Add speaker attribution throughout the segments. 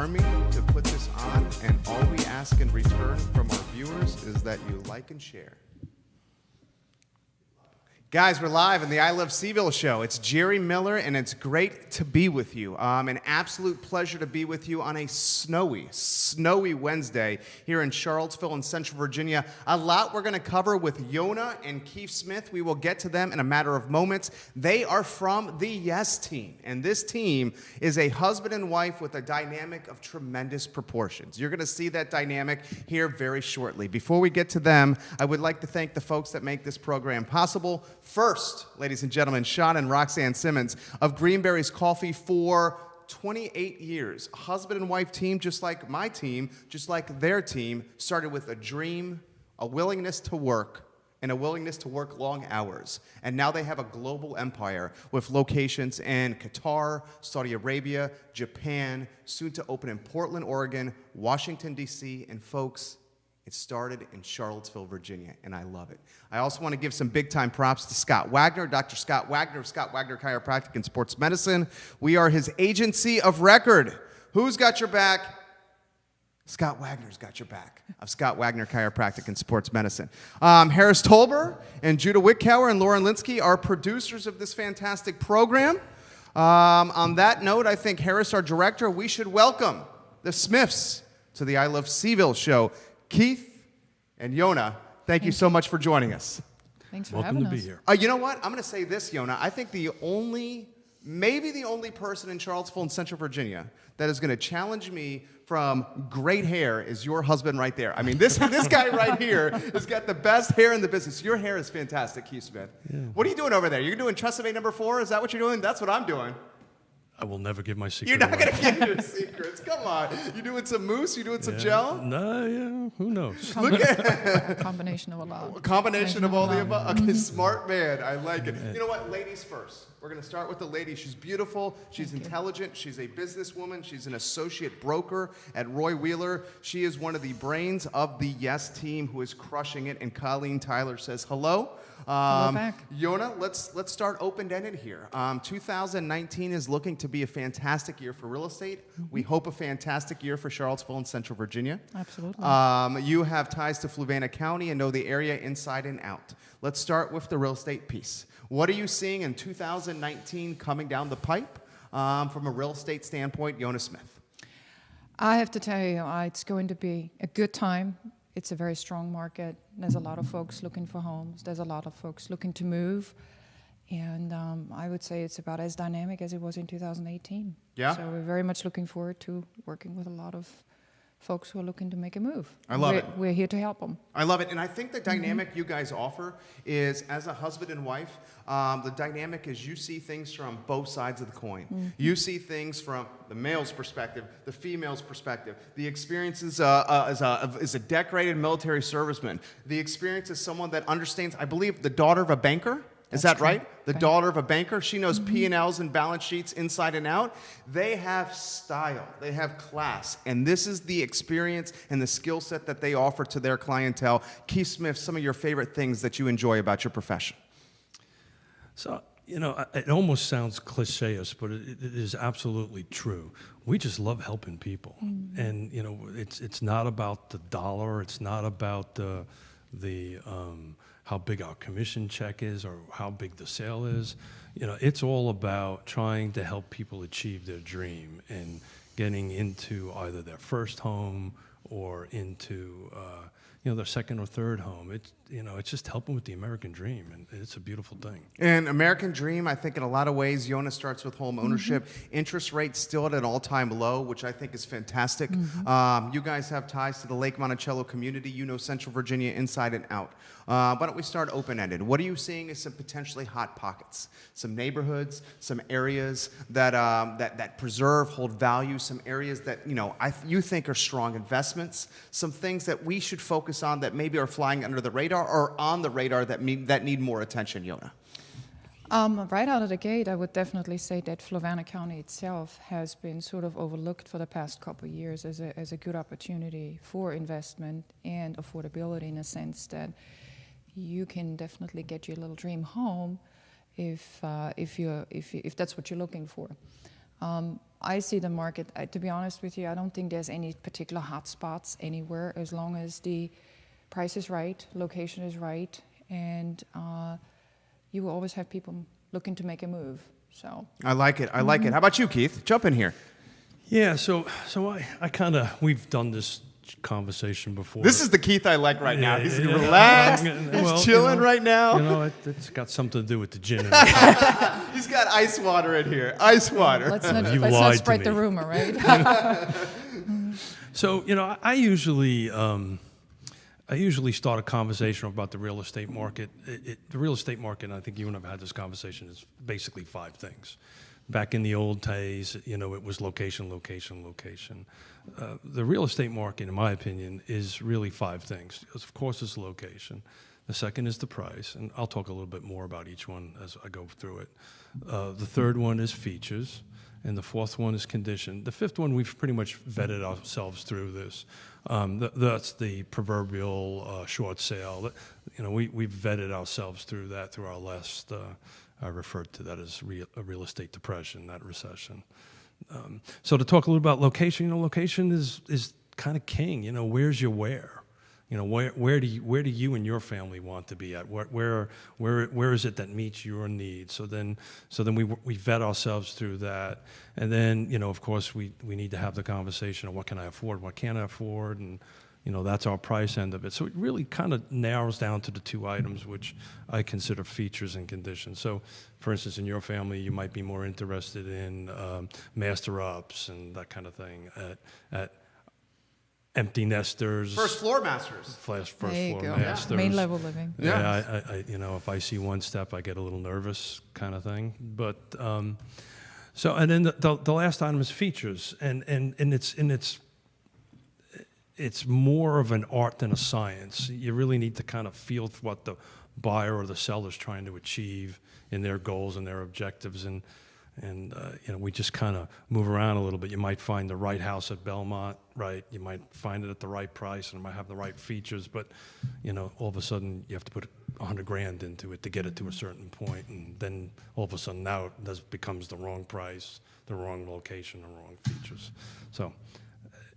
Speaker 1: army to put this on, and all we ask in return from our viewers is that you like and share. Guys, we're live in the I Love CVille Show. It's Jerry Miller, and it's great to be with you. An absolute pleasure to be with you on a snowy Wednesday here in Charlottesville in Central Virginia. A lot we're going to cover with Yonna and Keith Smith. We will get to them in a matter of moments. They are from the Yes team, and this team is a husband and wife with a dynamic of tremendous proportions. You're going to see that dynamic here very shortly. Before we get to them, I would like to thank the folks that make this program possible. First, ladies and gentlemen, Sean and Roxanne Simmons of Greenberry's Coffee for 28 years. A husband and wife team, just like my team, just like their team, started with a dream, a willingness to work, and a willingness to work long hours. And now they have a global empire with locations in Qatar, Saudi Arabia, Japan, soon to open in Portland, Oregon, Washington, D.C., and folks, it started in Charlottesville, Virginia, and I love it. I also want to give some big-time props to Scott Wagner, Dr. Scott Wagner of Scott Wagner Chiropractic and Sports Medicine. We are his agency of record. Who's got your back? Scott Wagner's got your back of Scott Wagner Chiropractic and Sports Medicine. Harris Tolber and Judah Wickhauer and Lauren Linsky are producers of this fantastic program. On that note, I think Harris, our director, we should welcome the Smiths to the I Love CVille Show. Keith and Yonna, thank you so much for joining us.
Speaker 2: Thanks for having us.
Speaker 3: Welcome to be here.
Speaker 1: You know what? I'm going to say this, Yonna. I think maybe the only person in Charlottesville and Central Virginia that is going to challenge me from great hair is your husband right there. I mean, this guy right here has got the best hair in the business. Your hair is fantastic, Keith Smith. Yeah. What are you doing over there? You're doing Tresemme number 4? Is that what you're doing? That's what I'm doing.
Speaker 3: I will never give my secret
Speaker 1: You're not
Speaker 3: away.
Speaker 1: going to give your secrets. Come on. You doing some mousse? You doing some gel?
Speaker 3: No, yeah, who knows?
Speaker 1: Look at
Speaker 2: Combination of a lot.
Speaker 1: A combination of all the above. Okay, smart man. I like it. You know what? Ladies first. We're going to start with the lady. She's beautiful. She's intelligent. She's a businesswoman. She's an associate broker at Roy Wheeler. She is one of the brains of the Yes team who is crushing it. And Colleen Tyler says hello.
Speaker 2: Hello back.
Speaker 1: Yonna, let's start open-ended here. 2019 is looking to be a fantastic year for real estate. Mm-hmm. We hope a fantastic year for Charlottesville and Central Virginia.
Speaker 2: Absolutely.
Speaker 1: You have ties to Fluvanna County and know the area inside and out. Let's start with the real estate piece. What are you seeing in 2019 coming down the pipe from a real estate standpoint, Yonna Smith?
Speaker 2: I have to tell you, it's going to be a good time. It's a very strong market. There's a lot of folks looking for homes. There's a lot of folks looking to move. And I would say it's about as dynamic as it was in 2018.
Speaker 1: Yeah.
Speaker 2: So we're very much looking forward to working with a lot of folks who are looking to make a move.
Speaker 1: I love it.
Speaker 2: We're here to help them.
Speaker 1: I love it. And I think the dynamic you guys offer is, as a husband and wife, the dynamic is you see things from both sides of the coin. Mm-hmm. You see things from the male's perspective, the female's perspective, the experience as a decorated military serviceman, the experience as someone that understands, I believe, the daughter of a banker. Is that right? The daughter of a banker. She knows P&Ls and balance sheets inside and out. They have style. They have class. And this is the experience and the skill set that they offer to their clientele. Keith Smith, some of your favorite things that you enjoy about your profession.
Speaker 3: So, it almost sounds cliche-ish, but it is absolutely true. We just love helping people. Mm-hmm. And, it's not about the dollar. It's not about the how big our commission check is or how big the sale is. It's all about trying to help people achieve their dream and getting into either their first home or into their second or third home. It's just helping with the American dream, and it's a beautiful thing.
Speaker 1: And American dream, I think in a lot of ways, Yonna, starts with home ownership. Mm-hmm. Interest rates still at an all-time low, which I think is fantastic. Mm-hmm. You guys have ties to the Lake Monticello community. You know Central Virginia inside and out. Why don't we start open-ended? What are you seeing as some potentially hot pockets? Some neighborhoods, some areas that preserve, hold value, some areas that you think are strong investments, some things that we should focus on that maybe are flying under the radar or on the radar that need more attention, Yonna?
Speaker 2: Right out of the gate, I would definitely say that Fluvanna County itself has been sort of overlooked for the past couple of years as a good opportunity for investment and affordability, in a sense that you can definitely get your little dream home if that's what you're looking for. I see the market, to be honest with you, I don't think there's any particular hot spots anywhere, as long as the price is right, location is right, and you will always have people looking to make a move. So
Speaker 1: I like it. I like it. How about you, Keith? Jump in here.
Speaker 3: Yeah, so I kind of, we've done this conversation before.
Speaker 1: This is the Keith I like right now.
Speaker 3: Yeah,
Speaker 1: He's
Speaker 3: yeah,
Speaker 1: relaxed.
Speaker 3: well,
Speaker 1: He's chilling right now.
Speaker 3: You know, it's got something to do with the gin. In the
Speaker 1: He's got ice water in here. Ice water.
Speaker 2: let's not
Speaker 3: You lied to
Speaker 2: spread the
Speaker 3: me.
Speaker 2: rumor, right?
Speaker 3: So, you know, I usually start a conversation about the real estate market. The real estate market, and I think you and I have had this conversation, is basically 5 things. Back in the old days, you know, it was location, location, location. The real estate market, in my opinion, is really 5 things. Of course, it's location. The second is the price, and I'll talk a little bit more about each one as I go through it. The third one is features, and the fourth one is condition. The fifth one, we've pretty much vetted ourselves through this. That's the proverbial short sale. You know, we've vetted ourselves through that through our last. I referred to that as a real estate depression, that recession. So to talk a little about location, you know, location is kind of king. You know, where's your where? You know, where do you and your family want to be at? Where is it that meets your needs? So then we vet ourselves through that, and then, you know, of course we need to have the conversation of what can I afford, what can't I afford, and, you know, that's our price end of it. So it really kind of narrows down to the 2 items which I consider features and conditions. So, for instance, in your family, you might be more interested in master ups and that kind of thing. At empty nesters,
Speaker 1: First floor masters.
Speaker 3: First
Speaker 2: There you
Speaker 3: floor
Speaker 2: go.
Speaker 3: masters.
Speaker 2: Main level living.
Speaker 3: Yeah, I you know, if I see one step, I get a little nervous, kind of thing. But so, and then the last item is features, and it's more of an art than a science. You really need to kind of feel what the buyer or the seller is trying to achieve in their goals and their objectives, and you know, we just kind of move around a little bit. You might find the right house at Belmont, right? You might find it at the right price, and it might have the right features, but, you know, all of a sudden you have to put $100,000 into it to get it to a certain point, and then all of a sudden now it becomes the wrong price, the wrong location, the wrong features. So,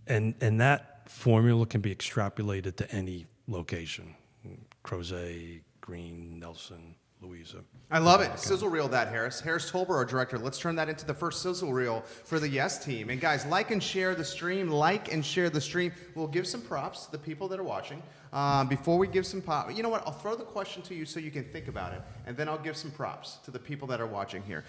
Speaker 3: and that formula can be extrapolated to any location: Crozet, Green, Nelson, Louisa.
Speaker 1: I love it. Sizzle reel that, Harris. Harris Tolber, our director. Let's turn that into the first sizzle reel for the Yes team. And guys, like and share the stream. Like and share the stream. We'll give some props to the people that are watching. Before we give some pop, you know what? I'll throw the question to you so you can think about it, and then I'll give some props to the people that are watching here.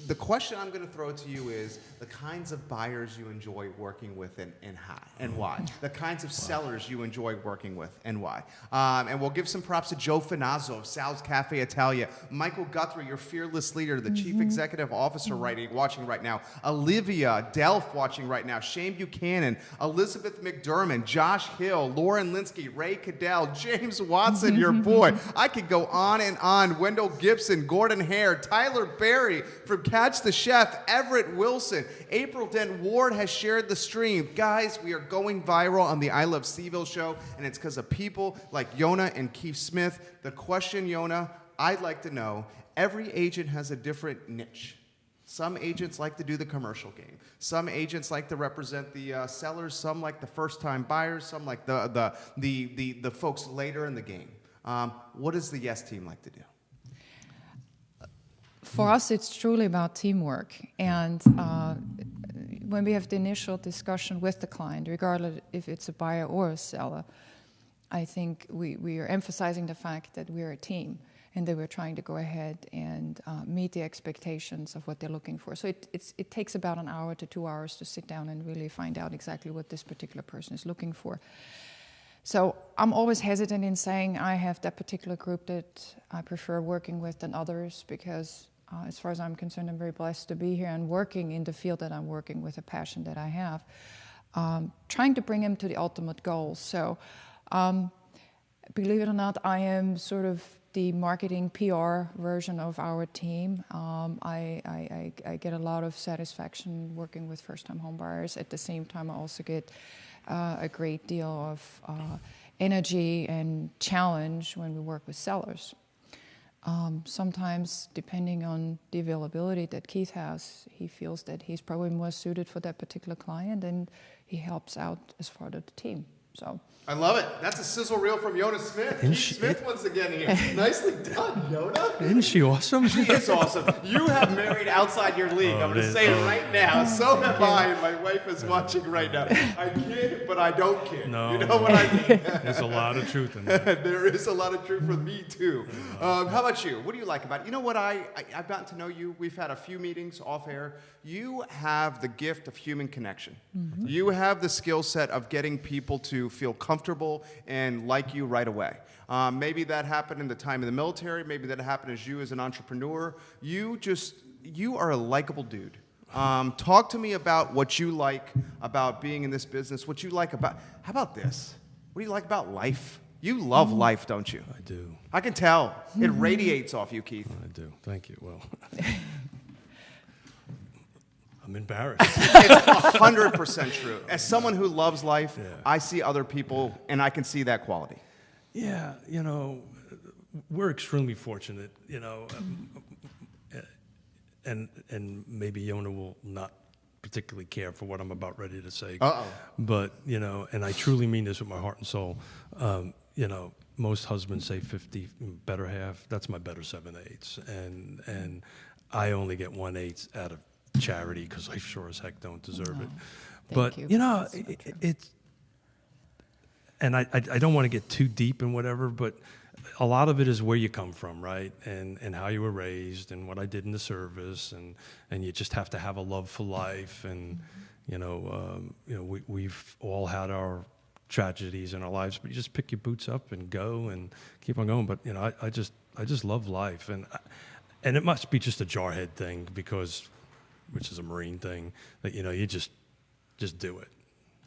Speaker 1: The question I'm going to throw to you is the kinds of buyers you enjoy working with and why. The kinds of sellers you enjoy working with and why. And we'll give some props to Joe Finazzo of Sal's Cafe Italia, Michael Guthrie, your fearless leader, the Chief Executive Officer watching right now, Olivia Delph watching right now, Shane Buchanan, Elizabeth McDermott, Josh Hill, Lauren Linsky, Ray Cadell, James Watson, your boy. I could go on and on. Wendell Gibson, Gordon Hare, Tyler Berry from Catch the Chef, Everett Wilson, April Dent Ward has shared the stream. Guys, we are going viral on the I Love CVille show, and it's because of people like Yonna and Keith Smith. The question, Yonna, I'd like to know, every agent has a different niche. Some agents like to do the commercial game. Some agents like to represent the sellers. Some like the first-time buyers. Some like the folks later in the game. What does the Yes team like to do?
Speaker 2: For us, it's truly about teamwork. And when we have the initial discussion with the client, regardless if it's a buyer or a seller, I think we are emphasizing the fact that we're a team, and that we're trying to go ahead and meet the expectations of what they're looking for. So it takes about an hour to 2 hours to sit down and really find out exactly what this particular person is looking for. So I'm always hesitant in saying I have that particular group that I prefer working with than others, because as far as I'm concerned, I'm very blessed to be here and working in the field that I'm working with, a passion that I have, trying to bring them to the ultimate goal. So believe it or not, I am sort of the marketing PR version of our team. I get a lot of satisfaction working with first-time home buyers. At the same time, I also get a great deal of energy and challenge when we work with sellers. Sometimes, depending on the availability that Keith has, he feels that he's probably more suited for that particular client, and he helps out as part of the team. So
Speaker 1: I love it. That's a sizzle reel from Yonna Smith.
Speaker 3: Isn't
Speaker 1: Keith Smith once again here. Nicely done, Yonna.
Speaker 3: Isn't she awesome?
Speaker 1: She is awesome. You have married outside your league. I'm going to say it right now. So have I, and my wife is watching right now. I kid, but I don't kid.
Speaker 3: No.
Speaker 1: You know what I mean?
Speaker 3: There's a lot of truth in that.
Speaker 1: There is a lot of truth for me, too. How about you? What do you like about it? You know what? I've gotten to know you. We've had a few meetings off air. You have the gift of human connection. Mm-hmm. You have the skill set of getting people to feel comfortable and like you right away. Maybe that happened in the time of the military. Maybe that happened as you as an entrepreneur. You are a likable dude. Talk to me about what you like about being in this business. What you like about, how about this? What do you like about life? You love life, don't you?
Speaker 3: I do.
Speaker 1: I can tell. It radiates off you, Keith.
Speaker 3: I do. Thank you. Well, I'm embarrassed.
Speaker 1: It's 100% true. As someone who loves life,
Speaker 3: Yeah.
Speaker 1: I see other people, and I can see that quality.
Speaker 3: Yeah, we're extremely fortunate, and maybe Yonna will not particularly care for what I'm about ready to say.
Speaker 1: Uh-oh.
Speaker 3: But, and I truly mean this with my heart and soul, most husbands say 50, better half. That's my better 7/8. And I only get 1/8 out of charity because I sure as heck don't deserve it. But, it's, and I don't want to get too deep in whatever, but a lot of it is where you come from, right? And how you were raised and what I did in the service, and you just have to have a love for life. And, we've all had our tragedies in our lives, but you just pick your boots up and go and keep on going. But, I just love life. And it must be just a jarhead thing which is a Marine thing, that, you just do it.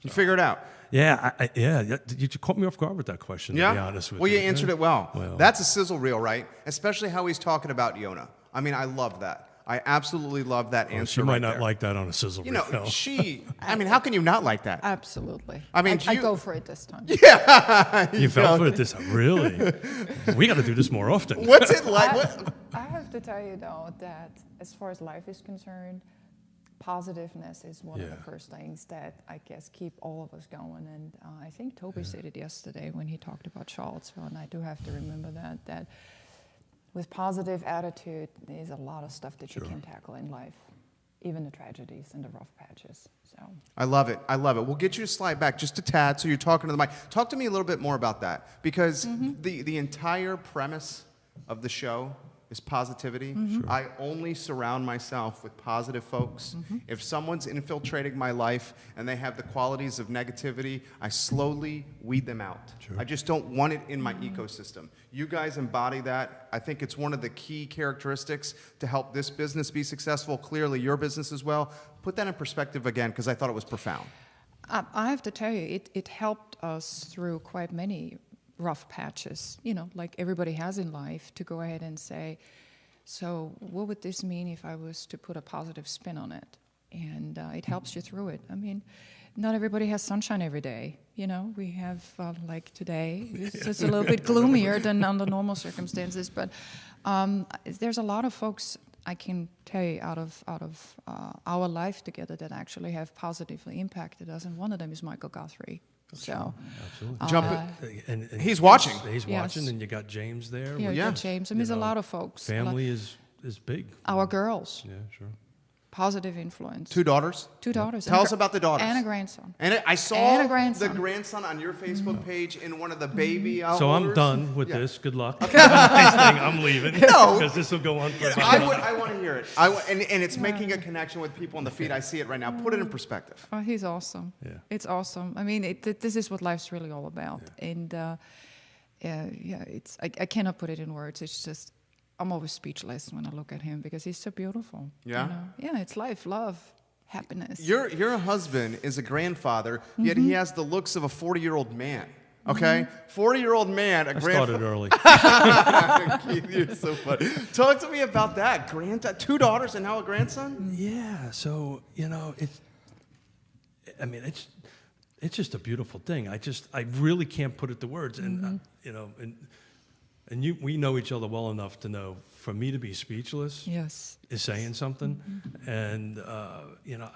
Speaker 1: You figure it out.
Speaker 3: Yeah, you caught me off guard with that question, to be honest with you.
Speaker 1: Well, you answered it well.
Speaker 3: Well.
Speaker 1: That's a sizzle reel, right? Especially how he's talking about Yonna. I mean, I love that. I absolutely love that answer.
Speaker 3: She might
Speaker 1: right
Speaker 3: not
Speaker 1: there.
Speaker 3: like that on a sizzle reel.
Speaker 1: I mean, how can you not like that?
Speaker 2: absolutely.
Speaker 1: I mean,
Speaker 2: I go for it this time.
Speaker 3: You fell for it this time? Really? We got to do this more often.
Speaker 1: What's it like?
Speaker 2: I have to tell you, though, that as far as life is concerned, positiveness is one of the first things that I guess keep all of us going. And I think Toby said it yesterday when he talked about Charlottesville, and I do have to remember that with positive attitude, there's a lot of stuff that you can tackle in life, even the tragedies and the rough patches. So
Speaker 1: I love it. I love it. We'll get you to slide back just a tad so you're talking to the mic. Talk to me a little bit more about that, because the entire premise of the show is positivity. Sure. I only surround myself with positive folks. If someone's infiltrating my life and they have the qualities of negativity, I slowly weed them out. Sure. I just don't want it in my ecosystem. You guys embody that. I think it's one of the key characteristics to help this business be successful, clearly your business as well. Put that in perspective again, because I thought it was profound.
Speaker 2: I have to tell you, it helped us through quite many rough patches, like everybody has in life, to go ahead and say, so what would this mean if I was to put a positive spin on it? And it helps you through it. I mean, not everybody has sunshine every day. We have, like today, it's just a little bit gloomier than under normal circumstances. But there's a lot of folks, I can tell you, out of our life together that actually have positively impacted us. And one of them is Michael Guthrie. So,
Speaker 3: And
Speaker 1: he's watching.
Speaker 3: He's watching, and you got James there.
Speaker 2: Yeah, you got James. I mean, there's a lot of folks.
Speaker 3: Family is big.
Speaker 2: Our girls.
Speaker 3: Yeah, sure.
Speaker 2: Positive influence.
Speaker 1: 2 daughters?
Speaker 2: 2 daughters.
Speaker 1: Tell us about the daughters.
Speaker 2: And a grandson.
Speaker 1: And I saw the grandson on your Facebook page in one of the baby hours.
Speaker 3: So I'm done with this. Good luck. Nice thing. I'm leaving. No. Because this will go on for about
Speaker 1: I want to hear it. And it's making a connection with people in the feed. I see it right now. Put it in perspective.
Speaker 2: Oh, he's awesome. Yeah. It's awesome. I mean, this is what life's really all about.
Speaker 1: Yeah.
Speaker 2: And I cannot put it in words. It's just, I'm always speechless when I look at him because he's so beautiful.
Speaker 1: Yeah?
Speaker 2: Yeah, it's life, love, happiness.
Speaker 1: Your husband is a grandfather, yet he has the looks of a 40-year-old man. Okay? 40-year-old man,
Speaker 3: I started early.
Speaker 1: Keith, you're so funny. Talk to me about that. 2 daughters and now a grandson?
Speaker 3: Yeah, so, it's just a beautiful thing. I really can't put it to words. And, and and we know each other well enough to know for me to be speechless
Speaker 2: Yes.
Speaker 3: is saying something, and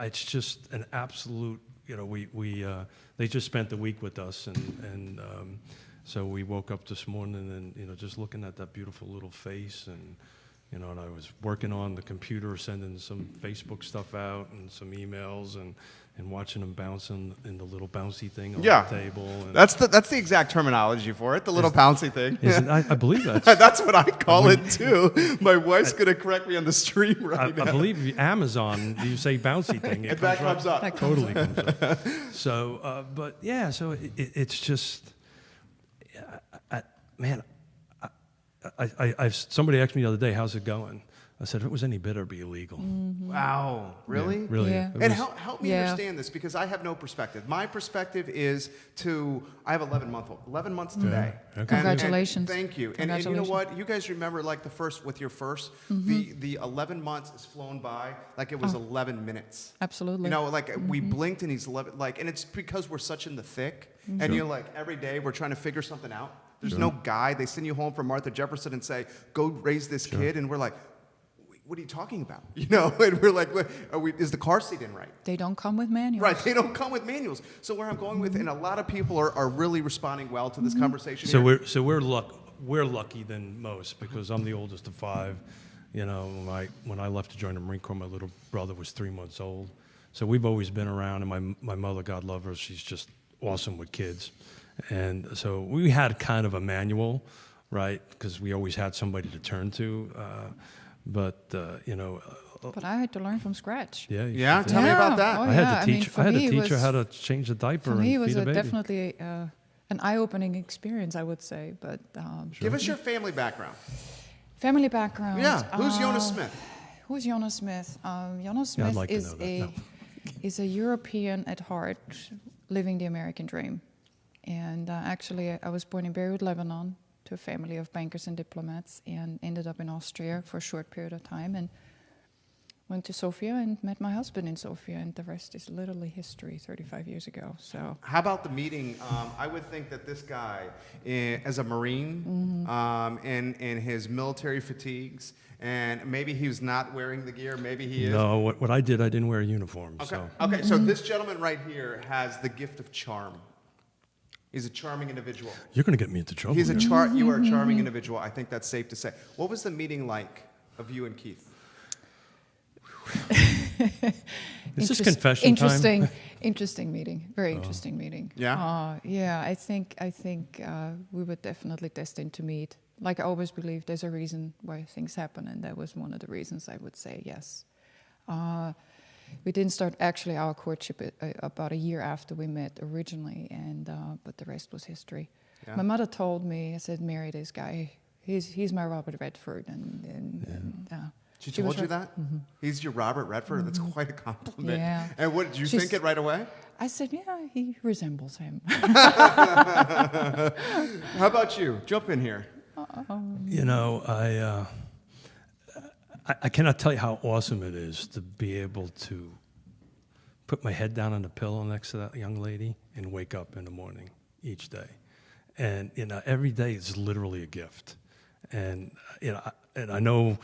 Speaker 3: it's just an absolute. They just spent the week with us, and so we woke up this morning and just looking at that beautiful little face, and and I was working on the computer, sending some Facebook stuff out and some emails, and watching them bouncing in the little bouncy thing on the table. And
Speaker 1: that's the exact terminology for it, the little bouncy thing.
Speaker 3: I believe that's
Speaker 1: that's what I call it too. My wife's gonna correct me on the stream right now.
Speaker 3: I believe Amazon, you say bouncy thing, it
Speaker 1: comes up.
Speaker 2: That
Speaker 3: totally comes up. So, but yeah, so it's just, man. Somebody asked me the other day, "How's it going?" I said, "If it was any better, it'd be illegal."
Speaker 1: Wow, really?
Speaker 3: Yeah, really.
Speaker 2: Yeah.
Speaker 1: And help me understand this, because I have no perspective. My perspective is I have 11 months today.
Speaker 3: Okay.
Speaker 2: Congratulations.
Speaker 1: And thank you. And you know what? You guys remember like your first, the 11 months has flown by like it was 11 minutes.
Speaker 2: Absolutely.
Speaker 1: Like we blinked and he's 11, and it's because we're such in the thick. And every day we're trying to figure something out. There's no guide. They send you home from Martha Jefferson and say, go raise this kid. And we're like, what are you talking about? And we're like, is the car seat in right?
Speaker 2: They don't come with manuals.
Speaker 1: Right, they don't come with manuals. So where I'm going with, and a lot of people are really responding well to this conversation.
Speaker 3: So we're lucky than most, because I'm the oldest of 5. When I left to join the Marine Corps, my little brother was 3 months old. So we've always been around, and my mother, God love her, she's just awesome with kids. And so we had kind of a manual, right? Because we always had somebody to turn to. But
Speaker 2: I had to learn from scratch.
Speaker 1: Yeah, tell me about that.
Speaker 2: Oh,
Speaker 3: I had to teach her how to change the diaper
Speaker 2: for
Speaker 3: and
Speaker 2: me,
Speaker 3: feed
Speaker 2: it was
Speaker 3: a baby.
Speaker 2: definitely an eye-opening experience, I would say. But
Speaker 1: Give us your family background.
Speaker 2: Family background.
Speaker 1: Yeah, who's Yonna Smith?
Speaker 2: Who's Yonna Smith? Yonna Smith
Speaker 3: I'd like to
Speaker 2: is
Speaker 3: know that. No.
Speaker 2: is a European at heart, living the American dream. And actually, I was born in Beirut, Lebanon, to a family of bankers and diplomats, and ended up in Austria for a short period of time, and went to Sofia and met my husband in Sofia, and the rest is literally history 35 years ago. So,
Speaker 1: how about the meeting? I would think that this guy, as a Marine, in his military fatigues, and maybe he was not wearing the gear, maybe he is.
Speaker 3: No, what I didn't wear a uniform.
Speaker 1: Okay,
Speaker 3: So.
Speaker 1: So this gentleman right here has the gift of charm. He's a charming individual.
Speaker 3: You're going to get me into trouble.
Speaker 1: You are a charming individual. I think that's safe to say. What was the meeting like of you and Keith?
Speaker 3: Is this confession time?
Speaker 2: Interesting meeting. Very interesting meeting.
Speaker 1: Yeah?
Speaker 2: I think we were definitely destined to meet. Like I always believe, there's a reason why things happen, and that was one of the reasons I would say yes. We didn't start actually our courtship about a year after we met originally, and but the rest was history. Yeah. My mother told me, I said, marry this guy. He's my Robert Redford,
Speaker 1: She told you that? Mm-hmm. He's your Robert Redford? That's quite a compliment.
Speaker 2: Yeah.
Speaker 1: And what, did you think it right away?
Speaker 2: I said, yeah, he resembles him.
Speaker 1: How about you? Jump in here.
Speaker 3: I cannot tell you how awesome it is to be able to put my head down on the pillow next to that young lady and wake up in the morning each day. And, every day is literally a gift. And, I know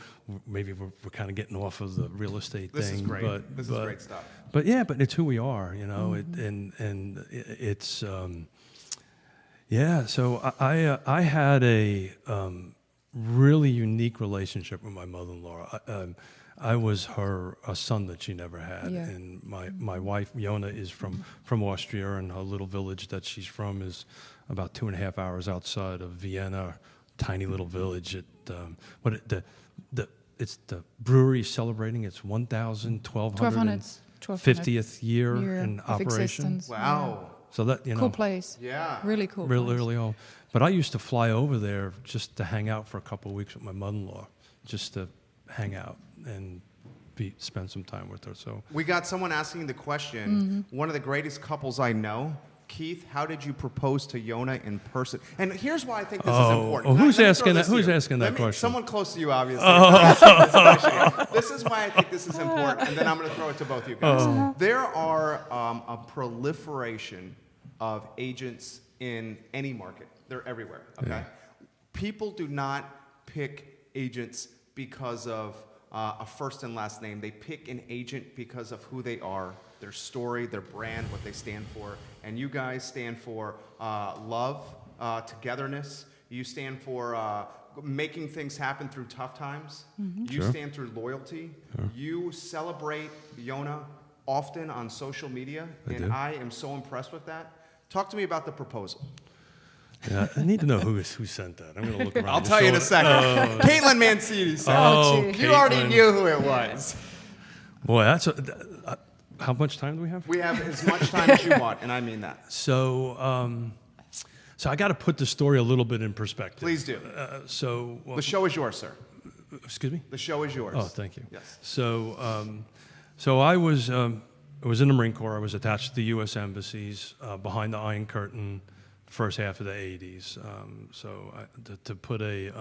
Speaker 3: maybe we're kind of getting off of the real estate thing.
Speaker 1: This is great. This is great stuff.
Speaker 3: But it's who we are, it's, so I had a really unique relationship with my mother-in-law. I was a son that she never had, and my wife Yonna is from Austria, and her little village that she's from is about 2.5 hours outside of Vienna, tiny little village. It's the brewery celebrating its 1250th year in operation.
Speaker 2: Existence.
Speaker 1: Wow.
Speaker 2: Yeah.
Speaker 3: So that
Speaker 2: cool place.
Speaker 1: Yeah.
Speaker 2: Really cool.
Speaker 3: Really old. But I used to fly over there just to hang out for a couple of weeks with my mother-in-law, just to hang out and spend some time with her. So
Speaker 1: we got someone asking the question. One of the greatest couples I know. Keith, how did you propose to Yonna in person? And here's why I think this is important.
Speaker 3: Who's asking that? Who's asking that question?
Speaker 1: Someone close to you, obviously. This is why I think this is important, and then I'm going to throw it to both of you guys. There are a proliferation of agents in any market. They're everywhere. Okay. people do not pick agents because of a first and last name. They pick an agent because of who they are, their story, their brand, what they stand for. And you guys stand for love, togetherness. You stand for making things happen through tough times. You stand through loyalty. You celebrate Yonna often on social media, and I am so impressed with that. Talk to me about the proposal.
Speaker 3: Yeah, I need to know who sent that. I'm going to look around.
Speaker 1: I'll tell you in a second. Caitlin Mancini sent it. You already knew who it was.
Speaker 3: Boy, that's how much time do we have?
Speaker 1: We have as much time as you want, and I mean that.
Speaker 3: So I got to put the story a little bit in perspective.
Speaker 1: Please do. The show is yours, sir.
Speaker 3: Excuse me?
Speaker 1: The show is yours.
Speaker 3: Oh, thank you.
Speaker 1: Yes.
Speaker 3: So I was in the Marine Corps. I was attached to the U.S. embassies behind the Iron Curtain, first half of the 80s. To put a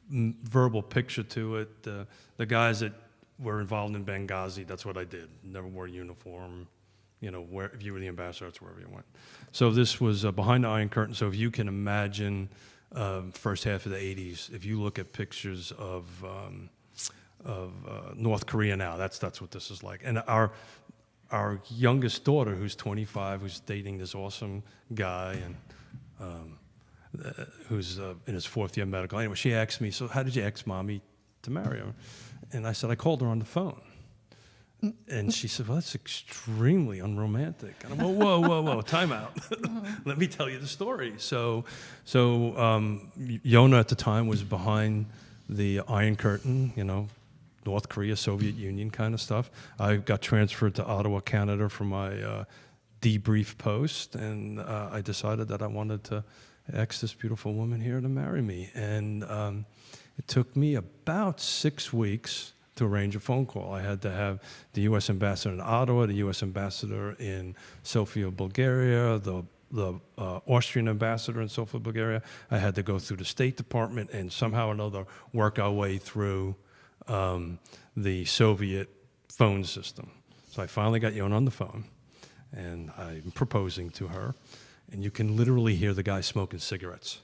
Speaker 3: verbal picture to it, the guys that were involved in Benghazi, that's what I did. Never wore a uniform. If you were the ambassador, that's wherever you went. So this was behind the Iron Curtain. So if you can imagine first half of the 80s, if you look at pictures of North Korea now, that's what this is like. And our youngest daughter, who's 25, who's dating this awesome guy, and who's in his 4th year medical. Anyway, she asked me, so how did you ask Mommy to marry her? And I said, I called her on the phone. And she said, well, that's extremely unromantic. And I'm like, whoa, time out. Let me tell you the story. So Yonna at the time was behind the Iron Curtain, North Korea, Soviet Union kind of stuff. I got transferred to Ottawa, Canada for my debrief post, and I decided that I wanted to ask this beautiful woman here to marry me. And it took me about 6 weeks to arrange a phone call. I had to have the U.S. ambassador in Ottawa, the U.S. ambassador in Sofia, Bulgaria, the Austrian ambassador in Sofia, Bulgaria. I had to go through the State Department and somehow or another work our way through the Soviet phone system. So I finally got Yonna on the phone, and I'm proposing to her, and you can literally hear the guy smoking cigarettes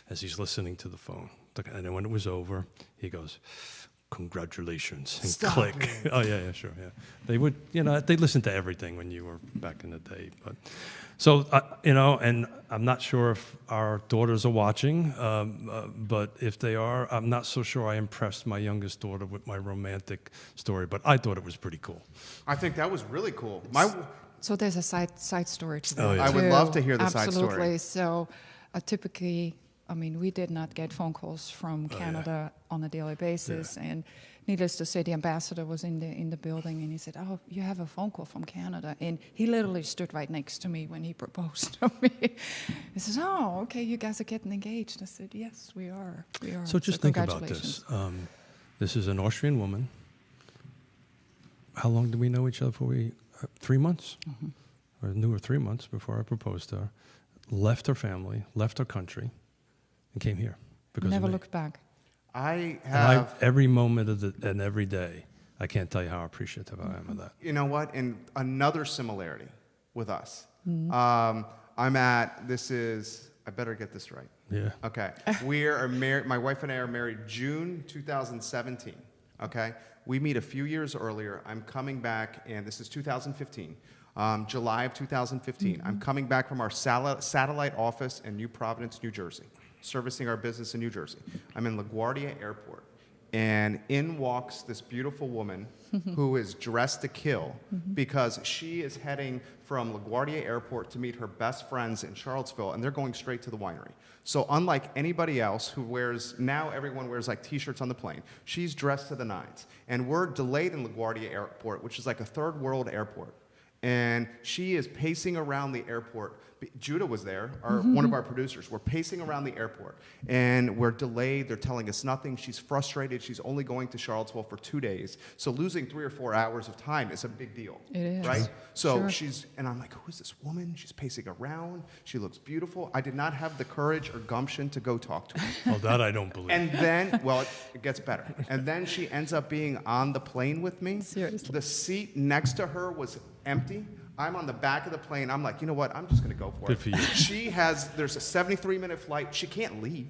Speaker 3: as he's listening to the phone. And then when it was over, he goes, congratulations, and
Speaker 1: Stop
Speaker 3: click.
Speaker 1: it.
Speaker 3: Oh yeah, sure, yeah. They would, they listened to everything when you were back in the day. But so, and I'm not sure if our daughters are watching, but if they are, I'm not so sure I impressed my youngest daughter with my romantic story, but I thought it was pretty cool.
Speaker 1: I think that was really cool.
Speaker 2: So there's a side story to that.
Speaker 3: Oh, yeah.
Speaker 1: I would love to hear the side story.
Speaker 2: Absolutely. So typically, we did not get phone calls from Canada on a daily basis, and needless to say, the ambassador was in the building, and he said, "Oh, you have a phone call from Canada," and he literally stood right next to me when he proposed to me. He says, "Oh, okay, you guys are getting engaged." I said, "Yes, we are. We are."
Speaker 3: So just think about this. This is an Austrian woman. How long did we know each other for? 3 months? Or knew her 3 months before I proposed to her. Left her family, left her country, and came here because
Speaker 2: Never
Speaker 3: of me.
Speaker 2: looked back.
Speaker 1: Every
Speaker 3: moment of and every day, I can't tell you how appreciative I am of that.
Speaker 1: You know what? And another similarity with us. I better get this right.
Speaker 3: Yeah.
Speaker 1: Okay. We are married. My wife and I are married June 2017. Okay. We meet a few years earlier. I'm coming back, and this is 2015. July of 2015. I'm coming back from our satellite office in New Providence, New Jersey, servicing our business in New Jersey. I'm in LaGuardia Airport, and in walks this beautiful woman who is dressed to kill because she is heading from LaGuardia Airport to meet her best friends in Charlottesville, and they're going straight to the winery. So unlike anybody else who now everyone wears like t-shirts on the plane, she's dressed to the nines. And we're delayed in LaGuardia Airport, which is like a third world airport. And she is pacing around the airport. Judah was there, one of our producers. We're pacing around the airport, and we're delayed. They're telling us nothing. She's frustrated. She's only going to Charlottesville for 2 days. So losing 3 or 4 hours of time is a big deal.
Speaker 2: It is.
Speaker 1: Right? So
Speaker 2: Sure.
Speaker 1: and I'm like, who is this woman? She's pacing around. She looks beautiful. I did not have the courage or gumption to go talk to her.
Speaker 3: Oh, that I don't believe.
Speaker 1: And then, well, it gets better. And then she ends up being on the plane with me.
Speaker 2: Seriously.
Speaker 1: The seat next to her was empty. I'm on the back of the plane. I'm like, you know what? I'm just going to go for
Speaker 3: Good
Speaker 1: it.
Speaker 3: for you.
Speaker 1: There's a 73-minute flight. She can't leave.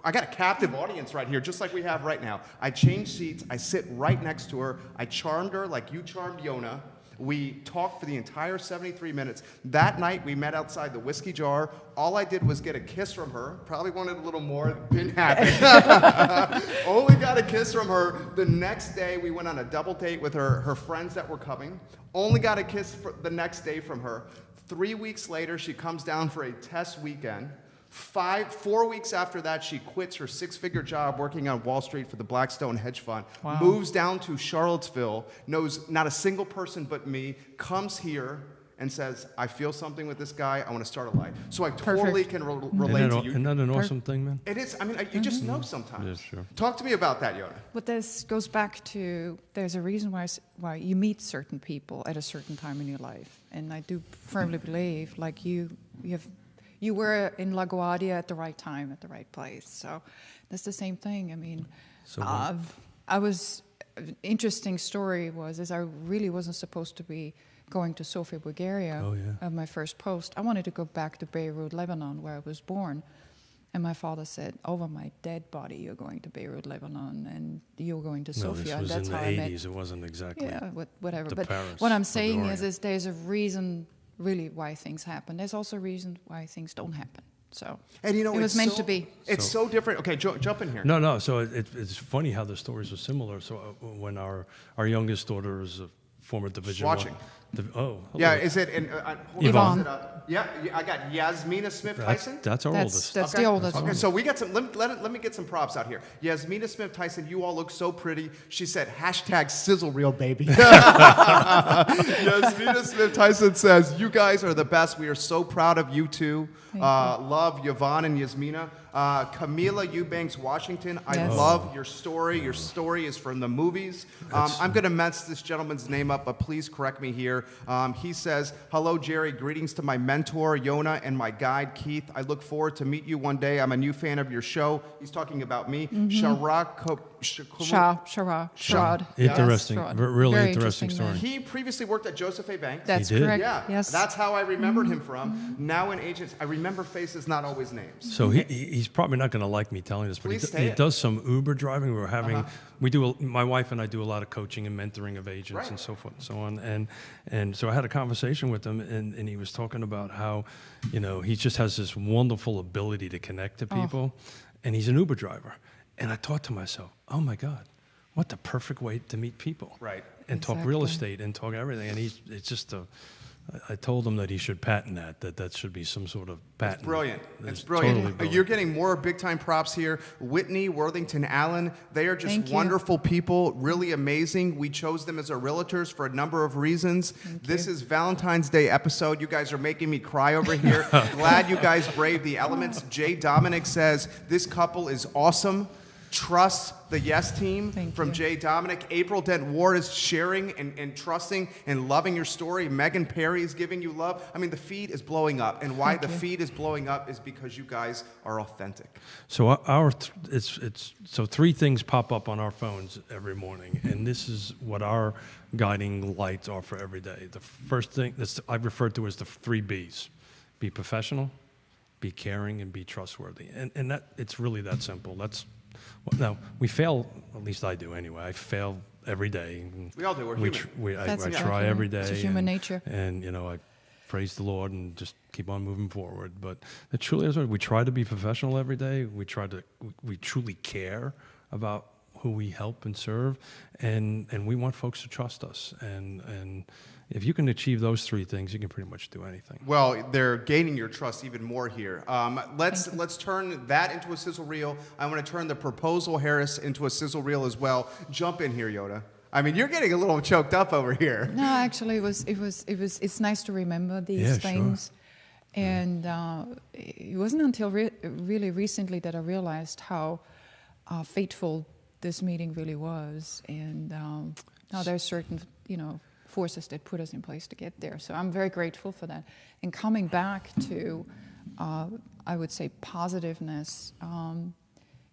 Speaker 1: I got a captive audience right here, just like we have right now. I change seats. I sit right next to her. I charmed her like you charmed Yonna. We talked for the entire 73 minutes. That night, we met outside the Whiskey Jar. All I did was get a kiss from her. Probably wanted a little more. Didn't happen. Only got a kiss from her. The next day, we went on a double date with her friends that were coming. Only got a kiss the next day from her. 3 weeks later, she comes down for a test weekend. 4 weeks after that, she quits her 6-figure job working on Wall Street for the Blackstone hedge fund,
Speaker 2: Wow.
Speaker 1: moves down to Charlottesville, knows not a single person but me, comes here and says, I feel something with this guy, I want to start a life. So I totally
Speaker 2: Perfect.
Speaker 1: can relate to you.
Speaker 3: Isn't that an awesome thing, man?
Speaker 1: It is. I mean, you just know sometimes.
Speaker 3: Yeah, sure.
Speaker 1: Talk to me about that, Yonna.
Speaker 2: But this goes back to there's a reason why you meet certain people at a certain time in your life, and I do firmly believe like you were in LaGuardia at the right time at the right place. So that's the same thing. I mean,
Speaker 3: So
Speaker 2: interesting story is I really wasn't supposed to be going to Sofia, Bulgaria.
Speaker 3: Oh, yeah.
Speaker 2: My first post. I wanted to go back to Beirut, Lebanon, where I was born. And my father said, over my dead body, you're going to Beirut, Lebanon, and you're going to
Speaker 3: No,
Speaker 2: Sofia.
Speaker 3: this
Speaker 2: And
Speaker 3: was in
Speaker 2: that's
Speaker 3: the
Speaker 2: how I met.
Speaker 3: 80s. It wasn't exactly.
Speaker 2: Yeah, whatever.
Speaker 3: the
Speaker 2: But
Speaker 3: Paris
Speaker 2: what I'm
Speaker 3: of the
Speaker 2: saying
Speaker 3: Orient.
Speaker 2: is there's a reason really why things happen. There's also a reason why things don't happen. So
Speaker 1: And you know,
Speaker 2: it was
Speaker 1: it's
Speaker 2: meant
Speaker 1: so-
Speaker 2: to be.
Speaker 1: It's so different. Okay, jump in here.
Speaker 3: No. So it's funny how the stories are similar. So when our youngest daughter is a former Division
Speaker 1: watching.
Speaker 3: Hello.
Speaker 1: Yeah, is it? And,
Speaker 2: Yvonne.
Speaker 1: Yeah, I got Yasmina Smith Tyson.
Speaker 3: That's our oldest.
Speaker 2: That's
Speaker 1: Okay.
Speaker 2: the oldest
Speaker 1: Okay,
Speaker 2: one.
Speaker 1: so we got some. Let me get some props out here. Yasmina Smith Tyson, you all look so pretty. She said #sizzle reel baby. Yasmina Smith Tyson says, "You guys are the best. We are so proud of you two. Love Yvonne and Yasmina." Camila Eubanks Washington, I
Speaker 2: Yes.
Speaker 1: love your story. Your story is from the movies. I'm going to mess this gentleman's name up, but please correct me here. He says, "Hello, Jerry. Greetings to my mentor, Yonna, and my guide, Keith. I look forward to meet you one day. I'm a new fan of your show." He's talking about me.
Speaker 2: Sharad.
Speaker 3: Interesting.
Speaker 2: Yes.
Speaker 3: Really
Speaker 2: Very
Speaker 3: interesting story.
Speaker 2: man.
Speaker 1: He previously worked at Joseph A. Banks.
Speaker 2: That's
Speaker 3: He did?
Speaker 2: correct.
Speaker 1: Yeah,
Speaker 2: Yes.
Speaker 1: that's how I remembered him from. Now in agents, I remember faces, not always names.
Speaker 3: So he's probably not going to like me telling this, but
Speaker 1: Please
Speaker 3: he
Speaker 1: say it.
Speaker 3: does some Uber driving. We're having, my wife and I do a lot of coaching and mentoring of agents
Speaker 1: Right.
Speaker 3: and so forth and so on. And so I had a conversation with him, and he was talking about how, he just has this wonderful ability to connect to people, and he's an Uber driver. And I thought to myself, oh my God, what the perfect way to meet people.
Speaker 1: Right.
Speaker 3: And talk real
Speaker 2: Exactly.
Speaker 3: estate and talk everything. And it's just I told him that he should patent that should be some sort of patent.
Speaker 1: Brilliant.
Speaker 3: It's
Speaker 1: It's brilliant.
Speaker 3: totally brilliant.
Speaker 1: You're getting more big-time props here. Whitney, Worthington, Allen, they are just
Speaker 2: Thank you.
Speaker 1: wonderful people, really amazing. We chose them as our realtors for a number of reasons. This is Valentine's Day episode. You guys are making me cry over here. Glad you guys braved the elements. Jay Dominic says, this couple is awesome. Trust the Yes Team
Speaker 2: Thank
Speaker 1: from
Speaker 2: you.
Speaker 1: Jay Dominic. April Dent Ward is sharing and trusting and loving your story. Megan Perry is giving you love. I mean, the feed is blowing up. And why
Speaker 2: Thank
Speaker 1: the
Speaker 2: you.
Speaker 1: feed is blowing up is because you guys are authentic.
Speaker 3: So so three things pop up on our phones every morning, and this is what our guiding lights are for every day. The first thing I refer to as the 3 B's: be professional, be caring, and be trustworthy. And that it's really that simple. Now we fail. At least I do anyway. I fail every day.
Speaker 1: We all do. We're human.
Speaker 3: I
Speaker 2: That's
Speaker 3: try
Speaker 2: exactly
Speaker 3: every
Speaker 2: right.
Speaker 3: day.
Speaker 2: It's a human nature.
Speaker 3: And I praise the Lord and just keep on moving forward. But it truly is. We try to be professional every day. We truly care about who we help and serve, and we want folks to trust us. And if you can achieve those 3 things, you can pretty much do anything.
Speaker 1: Well, they're gaining your trust even more here. Let's turn that into a sizzle reel. I want to turn the proposal Harris into a sizzle reel as well. Jump in here, Yonna. I mean, you're getting a little choked up over here.
Speaker 2: No, actually, it's nice to remember these
Speaker 3: Yeah, sure.
Speaker 2: things. And it wasn't until really recently that I realized how fateful this meeting really was. And now there's certain, forces that put us in place to get there. So I'm very grateful for that. And coming back to, I would say, positiveness,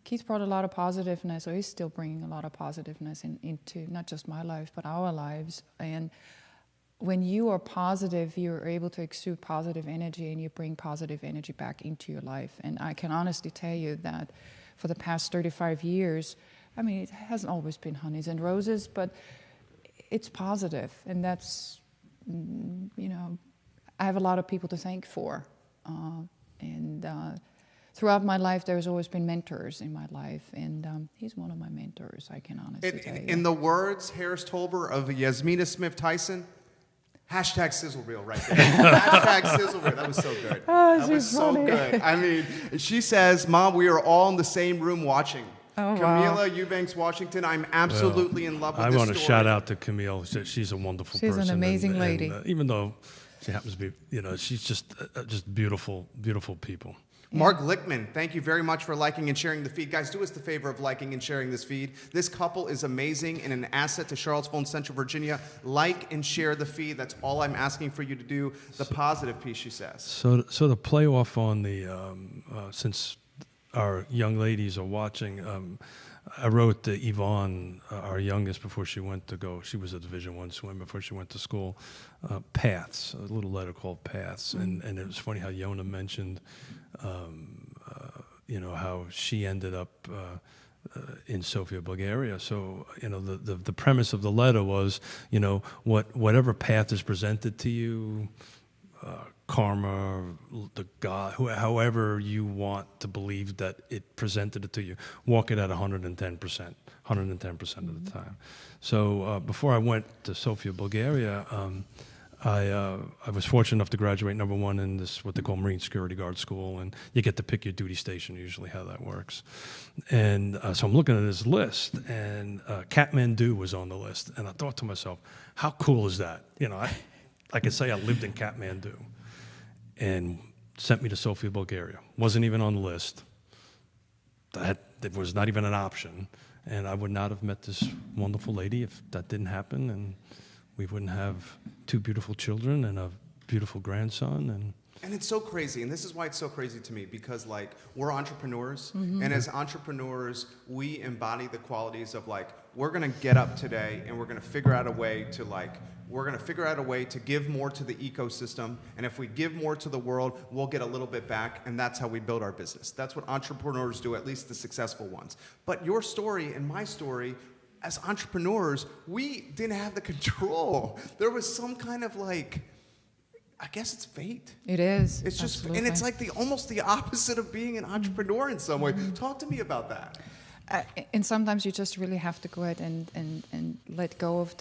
Speaker 2: Keith brought a lot of positiveness, or he's still bringing a lot of positiveness into not just my life, but our lives. And when you are positive, you're able to exude positive energy, and you bring positive energy back into your life. And I can honestly tell you that for the past 35 years, I mean, it hasn't always been honeys and roses, but it's positive. And that's, you know, I have a lot of people to thank for. Throughout my life, there's always been mentors in my life, and he's one of my mentors, I can honestly tell you.
Speaker 1: In the words, Harris Tolber, of Yasmina Smith Tyson, hashtag sizzle reel right there. Hashtag sizzle reel. That was so good.
Speaker 2: Oh,
Speaker 1: that was so good. I mean, she says, Mom, we are all in the same room watching.
Speaker 2: Oh,
Speaker 1: Camila
Speaker 2: wow.
Speaker 1: Eubanks, Washington, I'm absolutely in love with this
Speaker 3: I want to
Speaker 1: story.
Speaker 3: shout out to Camille. She's a wonderful person.
Speaker 2: She's an amazing lady.
Speaker 3: And, even though she happens to be, you know, she's just beautiful, beautiful people.
Speaker 1: Mark Lickman, thank you very much for liking and sharing the feed. Guys, do us the favor of liking and sharing this feed. This couple is amazing and an asset to Charlottesville and Central Virginia. Like and share the feed. That's all I'm asking for you to do. The positive piece, she says.
Speaker 3: So to play off on the, since our young ladies are watching, I wrote to Yvonne, our youngest, before she went to go. She was a Division I swim before she went to school. Paths, a little letter called Paths, and it was funny how Yonna mentioned, you know, how she ended up in Sofia, Bulgaria. So, you know, the premise of the letter was, you know, whatever path is presented to you, karma, the God, however you want to believe that it presented it to you, walk it at 110%, 110% of the time. So before I went to Sofia, Bulgaria, I was fortunate enough to graduate #1 in this, what they call Marine Security Guard School, and you get to pick your duty station, usually how that works. And so I'm looking at this list, and Kathmandu was on the list, and I thought to myself, how cool is that? You know, I could say I lived in Kathmandu, and sent me to Sofia, Bulgaria. Wasn't even on the list. It was not even an option, and I would not have met this wonderful lady if that didn't happen, and we wouldn't have 2 beautiful children and a beautiful grandson.
Speaker 1: And it's so crazy, and this is why it's so crazy to me, because like we're entrepreneurs, and as entrepreneurs, we embody the qualities of like, we're gonna get up today and we're gonna figure out a way to give more to the ecosystem, and if we give more to the world, we'll get a little bit back, and that's how we build our business. That's what entrepreneurs do, at least the successful ones. But your story and my story, as entrepreneurs, we didn't have the control. There was some kind of like, I guess it's fate.
Speaker 2: It is.
Speaker 1: It's just,
Speaker 2: absolutely.
Speaker 1: and it's like almost the opposite of being an entrepreneur in some way. Talk to me about that.
Speaker 2: And sometimes you just really have to go ahead and let go of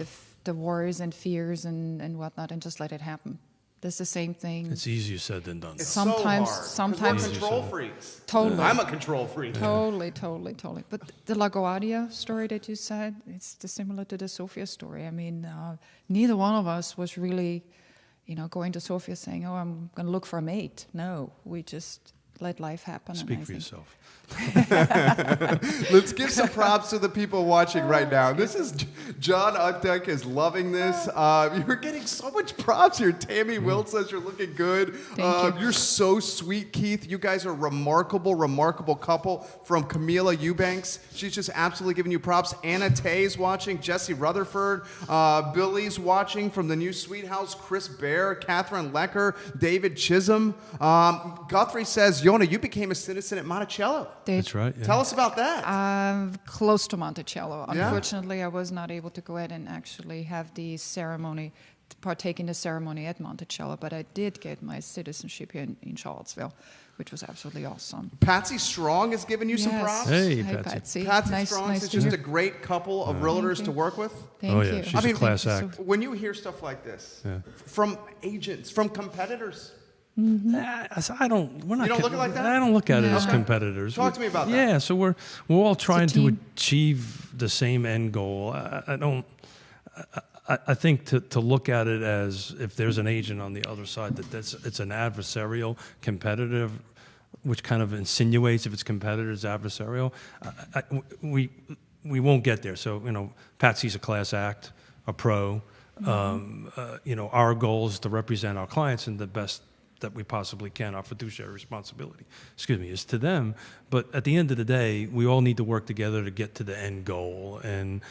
Speaker 2: the worries and fears and whatnot, and just let it happen. That's the same thing.
Speaker 3: It's easier said than done.
Speaker 1: It's
Speaker 2: Sometimes-
Speaker 1: so hard, 'cause
Speaker 2: sometimes-
Speaker 1: we're control freaks.
Speaker 2: Totally.
Speaker 1: I'm a control freak.
Speaker 2: Totally. But the LaGuardia story that you said, it's similar to the Sofia story. I mean, neither one of us was really, you know, going to Sofia saying, oh, I'm going to look for a mate. No, we just let life happen.
Speaker 3: Speak for yourself.
Speaker 1: Let's give some props to the people watching right now. This is John Updike is loving this. You're getting so much props here. Tammy Wilt says you're looking good.
Speaker 2: Thank you.
Speaker 1: You're so sweet, Keith. You guys are a remarkable, remarkable couple. From Camila Eubanks, she's just absolutely giving you props. Anna Tay's watching. Jesse Rutherford. Billy's watching from the new Sweet House. Chris Bear, Catherine Lecker, David Chisholm. Guthrie says, Yonna, you became a citizen at Monticello.
Speaker 3: That's right. Yeah.
Speaker 1: Tell us about that.
Speaker 2: Close to Monticello.
Speaker 1: Yeah.
Speaker 2: Unfortunately, I was not able to go ahead and actually have the ceremony, partake in the ceremony at Monticello, but I did get my citizenship here in Charlottesville, which was absolutely awesome.
Speaker 1: Patsy Strong has given you some
Speaker 2: Yes.
Speaker 1: props.
Speaker 3: Hey,
Speaker 2: Hi,
Speaker 3: Patsy.
Speaker 2: Patsy.
Speaker 1: Patsy Strong
Speaker 2: nice
Speaker 1: is
Speaker 2: to
Speaker 1: just
Speaker 2: hear.
Speaker 1: a great couple of realtors to work with.
Speaker 2: Thank
Speaker 3: Oh,
Speaker 2: you.
Speaker 3: yeah, she's
Speaker 1: I mean,
Speaker 3: a class
Speaker 2: thank you
Speaker 3: act.
Speaker 1: When you hear stuff like this from agents, from competitors,
Speaker 3: I don't. We're not.
Speaker 1: You don't look at it like that?
Speaker 3: I don't look at it
Speaker 2: No.
Speaker 3: as
Speaker 1: Okay.
Speaker 3: competitors.
Speaker 1: Talk to me about that.
Speaker 3: Yeah, so we're all trying to
Speaker 2: team.
Speaker 3: achieve the same end goal. I don't. I think to look at it as if there's an agent on the other side, it's an adversarial, competitive, which kind of insinuates if it's competitive, it's adversarial. We won't get there. So, you know, Patsy's a class act, a pro. You know, our goal is to represent our clients in the best that we possibly can. Our fiduciary responsibility, is to them. But at the end of the day, we all need to work together to get to the end goal. And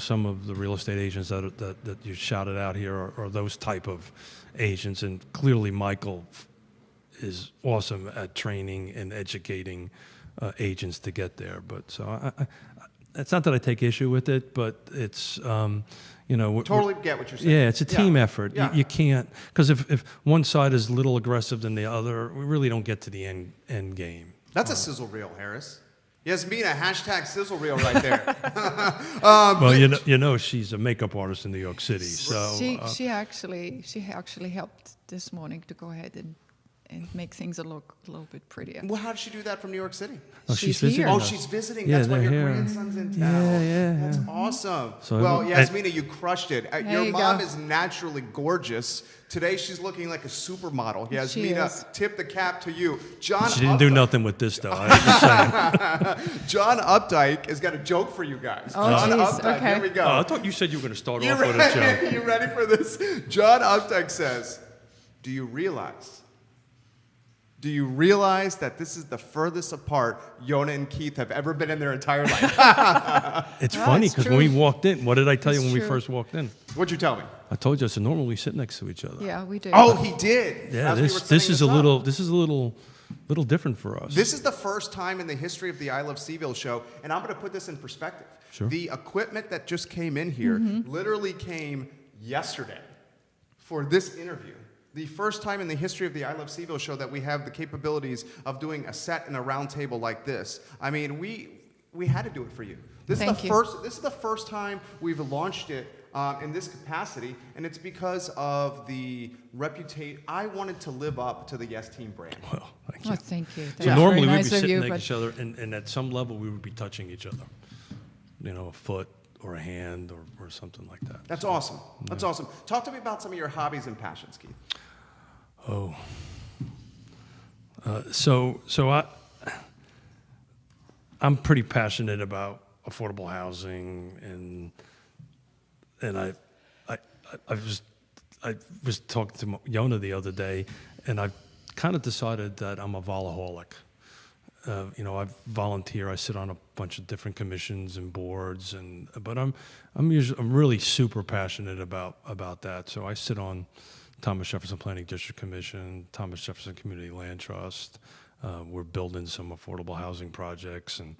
Speaker 3: some of the real estate agents that you shouted out here are those type of agents. And clearly Michael is awesome at training and educating agents to get there. But so it's not that I take issue with it, but it's,
Speaker 1: totally get what you're saying.
Speaker 3: Yeah, it's a team effort.
Speaker 1: Yeah.
Speaker 3: You can't, because if one side is a little aggressive than the other, we really don't get to the end game.
Speaker 1: That's a sizzle reel, Harris. Yasmina, hashtag sizzle reel right there.
Speaker 3: Well, she's a makeup artist in New York City, so
Speaker 2: she actually helped this morning to go ahead and make things look a little bit prettier.
Speaker 1: Well, how did she do that from New York City?
Speaker 3: Oh, she's visiting
Speaker 1: Oh,
Speaker 3: us.
Speaker 1: she's visiting.
Speaker 3: Yeah,
Speaker 1: That's why your
Speaker 3: they're here.
Speaker 1: grandson's in town.
Speaker 3: Yeah.
Speaker 1: That's awesome.
Speaker 3: So
Speaker 1: well, Yasmina, you crushed it. Your
Speaker 2: you
Speaker 1: mom
Speaker 2: go.
Speaker 1: is naturally gorgeous. Today she's looking like a supermodel.
Speaker 2: She
Speaker 1: Yasmina,
Speaker 2: is.
Speaker 1: tip the cap to you. John
Speaker 3: She didn't do
Speaker 1: Updike-
Speaker 3: nothing with this, though. I'm just saying.
Speaker 1: John Updike has got a joke for you guys.
Speaker 2: Oh,
Speaker 1: John
Speaker 2: geez,
Speaker 1: Updike,
Speaker 2: okay.
Speaker 1: here we go.
Speaker 3: Oh, I thought you said you were going to start
Speaker 1: You
Speaker 3: off with a joke.
Speaker 1: ready? You ready for this? John Updike says, do you realize that this is the furthest apart Yonna and Keith have ever been in their entire life?
Speaker 3: It's
Speaker 2: No,
Speaker 3: funny
Speaker 2: it's
Speaker 3: because when
Speaker 2: true.
Speaker 3: we walked in, what did I tell you
Speaker 2: It's
Speaker 3: when we
Speaker 2: true.
Speaker 3: first walked in?
Speaker 1: What'd you tell me?
Speaker 3: I told you, I said, normally we sit next to each other.
Speaker 2: Yeah, we do.
Speaker 1: Oh, he did.
Speaker 3: Yeah,
Speaker 1: As we were
Speaker 3: this
Speaker 1: setting
Speaker 3: is a
Speaker 1: up.
Speaker 3: little different for us.
Speaker 1: This is the first time in the history of the I Love CVille show, and I'm going to put this in perspective.
Speaker 3: Sure.
Speaker 1: The equipment that just came in here literally came yesterday for this interview. The first time in the history of the I Love CVille show that we have the capabilities of doing a set and a round table like this. I mean, we had to do it for you. This
Speaker 2: Thank
Speaker 1: is
Speaker 2: you.
Speaker 1: This is the first time we've launched it in this capacity, and it's because of the reputation. I wanted to live up to the Yes Team brand.
Speaker 3: Well, thank you.
Speaker 2: Oh, thank you.
Speaker 3: So
Speaker 2: That's
Speaker 3: normally
Speaker 2: very
Speaker 3: we'd
Speaker 2: nice
Speaker 3: be
Speaker 2: of
Speaker 3: sitting
Speaker 2: you,
Speaker 3: next
Speaker 2: but
Speaker 3: to each other, and at some level we would be touching each other. A foot or a hand or something like that.
Speaker 1: That's awesome. That's awesome. Talk to me about some of your hobbies and passions, Keith.
Speaker 3: Oh. I'm pretty passionate about affordable housing, and I was talking to Yonna the other day, and I've kind of decided that I'm a volaholic. I volunteer. I sit on a bunch of different commissions and boards, but I'm really super passionate about that. So I sit on Thomas Jefferson Planning District Commission, Thomas Jefferson Community Land Trust. We're building some affordable housing projects, and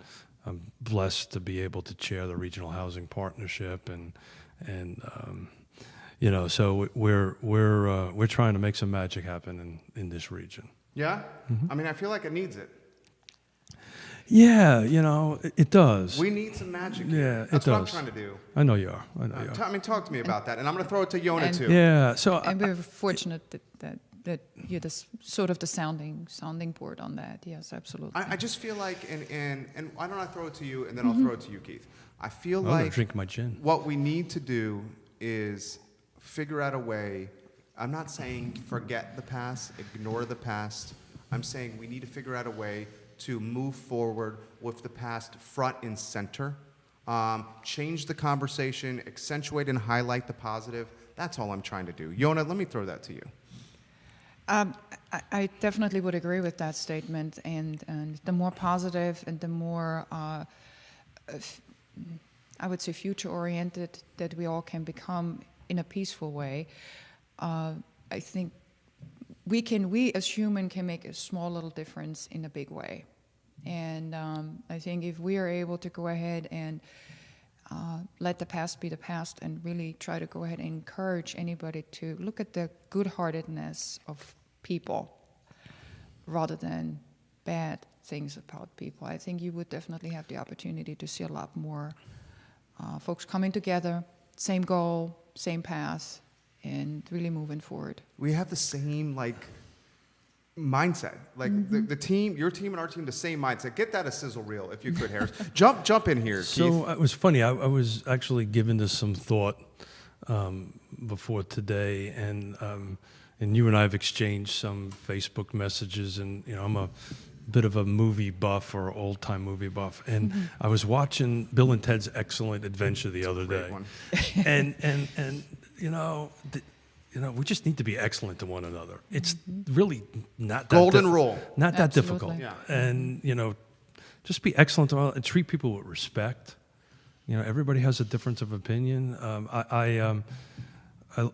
Speaker 3: I'm blessed to be able to chair the Regional Housing Partnership, so we're trying to make some magic happen in this region.
Speaker 1: Yeah? I mean, I feel like it needs it.
Speaker 3: Yeah, it does.
Speaker 1: We need some magic.
Speaker 3: Yeah,
Speaker 1: That's
Speaker 3: it
Speaker 1: what I'm
Speaker 3: does.
Speaker 1: trying to do.
Speaker 3: I know you are. I know you are.
Speaker 1: Talk to me about that, and I'm going to throw it to Yonna
Speaker 2: And-
Speaker 1: too.
Speaker 3: Yeah. So
Speaker 2: and we're fortunate that you're sort of the sounding board on that. Yes, absolutely.
Speaker 1: I just feel like, and why don't I throw it to you, and then I'll throw it to you, Keith. I feel
Speaker 3: I'm gonna
Speaker 1: like
Speaker 3: drink my gin.
Speaker 1: what we need to do is figure out a way. I'm not saying forget the past, ignore the past. I'm saying we need to figure out a way to move forward with the past front and center, change the conversation, accentuate and highlight the positive. That's all I'm trying to do. Yonna, let me throw that to you.
Speaker 2: I definitely would agree with that statement, and the more positive and the more, I would say, future-oriented that we all can become in a peaceful way, I think we as humans can make a small little difference in a big way. And I think if we are able to go ahead and let the past be the past and really try to go ahead and encourage anybody to look at the good-heartedness of people rather than bad things about people, I think you would definitely have the opportunity to see a lot more folks coming together, same goal, same path, and really moving forward.
Speaker 1: We have the same mindset. The team, your team and our team, the same mindset. Get that a sizzle reel if you could, Harris. jump in here, Keith.
Speaker 3: So it was funny. I was actually giving this some thought before today, and you and I have exchanged some Facebook messages, and I'm a bit of a movie buff or old-time movie buff, and I was watching Bill and Ted's Excellent Adventure the other
Speaker 1: Great
Speaker 3: day,
Speaker 1: one.
Speaker 3: and we just need to be excellent to one another. It's really not that
Speaker 1: Golden rule.
Speaker 3: Not that
Speaker 2: Absolutely.
Speaker 3: difficult.
Speaker 1: Yeah.
Speaker 3: And, just be excellent to one another and treat people with respect. Everybody has a difference of opinion. I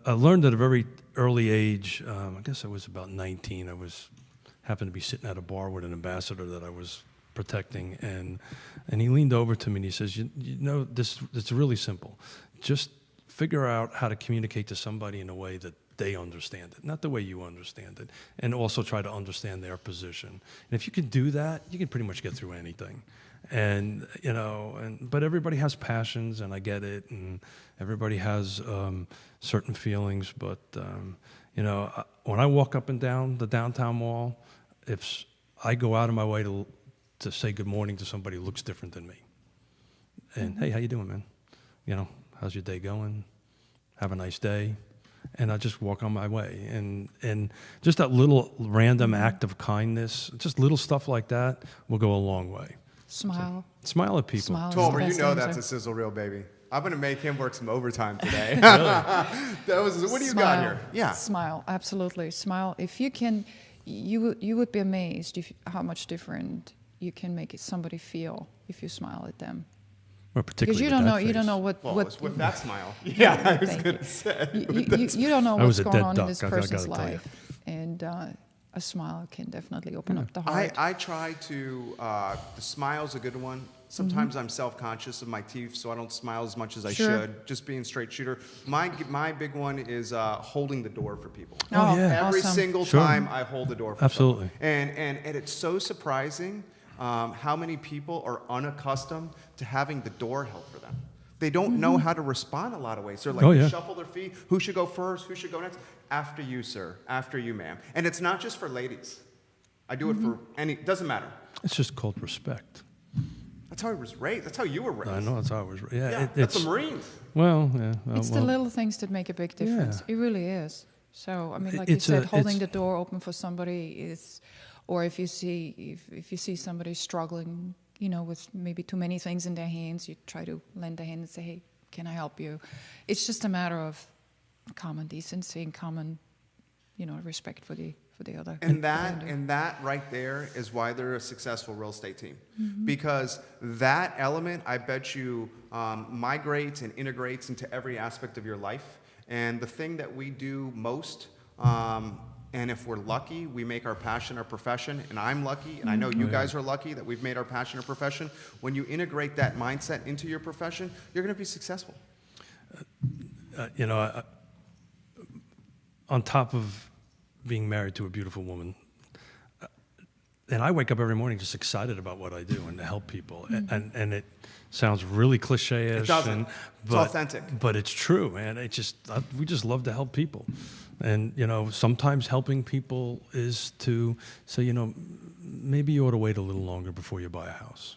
Speaker 3: learned at a very early age, I guess I was about 19, happened to be sitting at a bar with an ambassador that I was protecting, and he leaned over to me and he says, this it's really simple. Just figure out how to communicate to somebody in a way that they understand it, not the way you understand it, and also try to understand their position. And if you can do that, you can pretty much get through anything. And but everybody has passions, and I get it, and everybody has certain feelings. But when I walk up and down the downtown mall, if I go out of my way to say good morning to somebody who looks different than me, and hey, how you doing, man? How's your day going? Have a nice day. And I just walk on my way. And just that little random act of kindness, just little stuff like that will go a long way.
Speaker 2: Smile.
Speaker 3: So, smile at people.
Speaker 2: Smile.
Speaker 1: Tolmer,
Speaker 2: Best
Speaker 1: you know
Speaker 2: answer.
Speaker 1: that's a sizzle reel, baby. I'm going to make him work some overtime today. What do you
Speaker 2: Smile.
Speaker 1: got here? Yeah.
Speaker 2: Smile, absolutely. Smile. If you can, you would be amazed how much different you can make somebody feel if you smile at them.
Speaker 3: Or particularly
Speaker 2: Because you
Speaker 3: with
Speaker 2: don't
Speaker 3: that
Speaker 2: know, you don't
Speaker 3: face.
Speaker 2: know what.
Speaker 1: Well,
Speaker 2: what
Speaker 1: it's with that smile. Yeah, I was
Speaker 2: Thank
Speaker 1: going
Speaker 2: you.
Speaker 1: to say.
Speaker 2: You don't know
Speaker 3: I was
Speaker 2: what's
Speaker 3: a
Speaker 2: going
Speaker 3: dead
Speaker 2: on in
Speaker 3: duck,
Speaker 2: this
Speaker 3: I gotta
Speaker 2: person's
Speaker 3: tell you.
Speaker 2: life, and a smile can definitely open up the heart.
Speaker 1: I try to, the smile's a good one. Sometimes I'm self-conscious of my teeth, so I don't smile as much as I
Speaker 2: Sure.
Speaker 1: should, just being straight shooter. My big one is holding the door for people.
Speaker 3: Oh, yeah.
Speaker 1: Every
Speaker 2: awesome.
Speaker 1: single
Speaker 3: Sure.
Speaker 1: time I hold the door for
Speaker 3: Absolutely.
Speaker 1: someone. And it's so surprising how many people are unaccustomed to having the door held for them. They don't know how to respond a lot of ways. They're like,
Speaker 3: Oh, yeah.
Speaker 1: shuffle their feet. Who should go first? Who should go next? After you, sir. After you, ma'am. And it's not just for ladies. I do it for doesn't matter.
Speaker 3: It's just called respect.
Speaker 1: That's how I was raised. That's how you were raised.
Speaker 3: I know that's how I was. Yeah,
Speaker 1: Yeah,
Speaker 3: it's
Speaker 1: that's the Marines.
Speaker 3: Well, yeah.
Speaker 2: It's the little things that make a big difference.
Speaker 3: Yeah.
Speaker 2: It really is. So I mean, like
Speaker 3: It's
Speaker 2: you said,
Speaker 3: a-
Speaker 2: holding
Speaker 3: it's-
Speaker 2: the door open for somebody is, or if you see somebody struggling, with maybe too many things in their hands, you try to lend a hand and say, "Hey, can I help you?" It's just a matter of common decency and common, respect for the other.
Speaker 1: And that right there is why they're a successful real estate team. Because that element, I bet you, migrates and integrates into every aspect of your life. And the thing that we do most, and if we're lucky, we make our passion our profession. And I'm lucky, and I know you guys are lucky that we've made our passion our profession. When you integrate that mindset into your profession, you're going to be successful.
Speaker 3: On top of being married to a beautiful woman, and I wake up every morning just excited about what I do and to help people. And it sounds really cliche-ish.
Speaker 1: It doesn't. It's authentic.
Speaker 3: But it's true, man. We just love to help people. And, sometimes helping people is to say, maybe you ought to wait a little longer before you buy a house.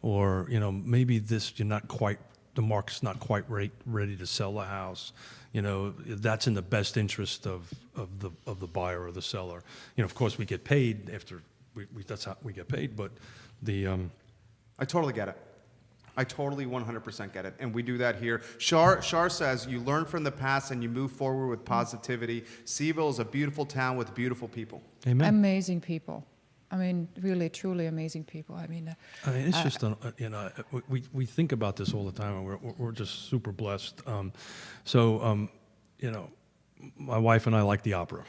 Speaker 3: Or, maybe the market's not quite ready to sell the house. That's in the best interest of the buyer or the seller. Of course, we get paid after that's how we get paid. But
Speaker 1: I totally get it. I totally 100% get it. And we do that here. Shar says, you learn from the past and you move forward with positivity. CVille is a beautiful town with beautiful people.
Speaker 3: Amen.
Speaker 2: Amazing people. I mean, really, truly amazing people. I mean,
Speaker 3: it's just, we think about this all the time, and we're just super blessed. My wife and I like the opera.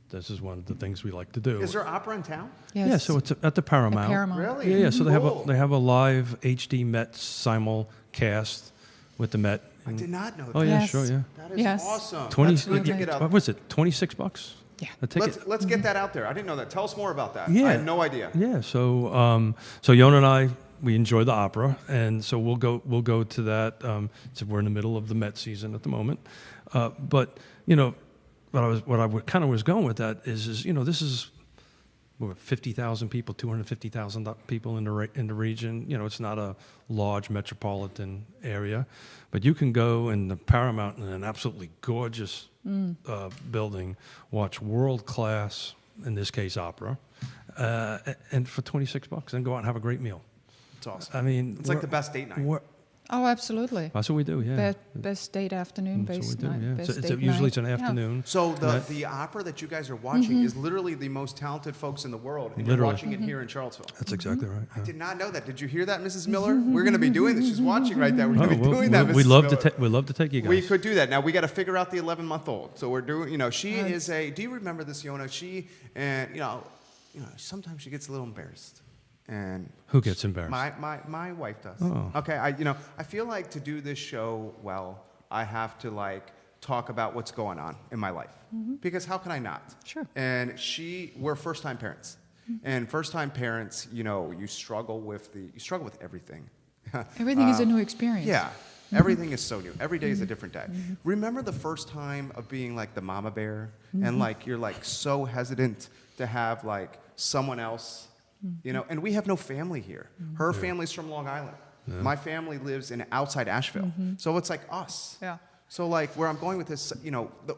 Speaker 3: This is one of the things we like to do.
Speaker 1: Is there opera in town?
Speaker 2: yes.
Speaker 3: Yeah, so it's at the Paramount.
Speaker 2: At Paramount.
Speaker 1: Really?
Speaker 3: Yeah, so
Speaker 1: Cool.
Speaker 3: they have a live HD Met simulcast with the Met.
Speaker 1: I did not know that.
Speaker 3: Oh yeah,
Speaker 2: Yes.
Speaker 3: sure, yeah.
Speaker 1: That is
Speaker 2: Yes.
Speaker 1: awesome.
Speaker 3: 20.
Speaker 1: That's good to get out.
Speaker 3: What was it? $26?
Speaker 2: Yeah.
Speaker 3: A ticket.
Speaker 1: Let's get that out there. I didn't know that. Tell us more about that.
Speaker 3: Yeah.
Speaker 1: I had no idea.
Speaker 3: Yeah, so Yonna and I, we enjoy the opera, and so we'll go to that. So we're in the middle of the Met season at the moment, but what I kind of was going with that is this is 50,000 people, 250,000 people in the region. It's not a large metropolitan area, but you can go in the Paramount in an absolutely gorgeous building, watch world class, in this case opera, and for $26, and go out and have a great meal.
Speaker 1: It's awesome.
Speaker 3: I mean,
Speaker 1: It's like the best date night.
Speaker 2: Oh, absolutely.
Speaker 3: That's what we do, yeah.
Speaker 2: Best date afternoon,
Speaker 3: That's
Speaker 2: best
Speaker 3: what we do,
Speaker 2: night.
Speaker 3: yeah.
Speaker 2: Best
Speaker 3: So
Speaker 2: date
Speaker 3: usually
Speaker 2: night.
Speaker 3: it's an afternoon.
Speaker 1: So the opera that you guys are watching is literally the most talented folks in the world, and you're
Speaker 3: Literally.
Speaker 1: watching it here in Charlottesville.
Speaker 3: That's exactly right.
Speaker 1: I did not know that. Did you hear that, Mrs. Miller? We're going to be doing this. She's watching right there. We're going to be doing that, Mrs.
Speaker 3: We'd love
Speaker 1: Miller.
Speaker 3: we'd love to take you guys.
Speaker 1: We could do that. Now we got to figure out the 11-month-old. So we're doing. She is a. Do you remember this, Yonna? She and sometimes she gets a little embarrassed. And
Speaker 3: who gets embarrassed?
Speaker 1: My wife does.
Speaker 3: Oh.
Speaker 1: Okay, I feel like to do this show well, I have to talk about what's going on in my life because how can I not?
Speaker 2: Sure.
Speaker 1: And we're first-time parents, and first-time parents, you struggle with everything.
Speaker 2: Everything is a new experience.
Speaker 1: Yeah, everything is so new. Every day is a different day. Remember the first time of being like the mama bear, and you're so hesitant to have someone else. And we have no family here. Her family's from Long Island. Yeah. My family lives in outside Asheville. So it's like us.
Speaker 2: Yeah.
Speaker 1: So where I'm going with this,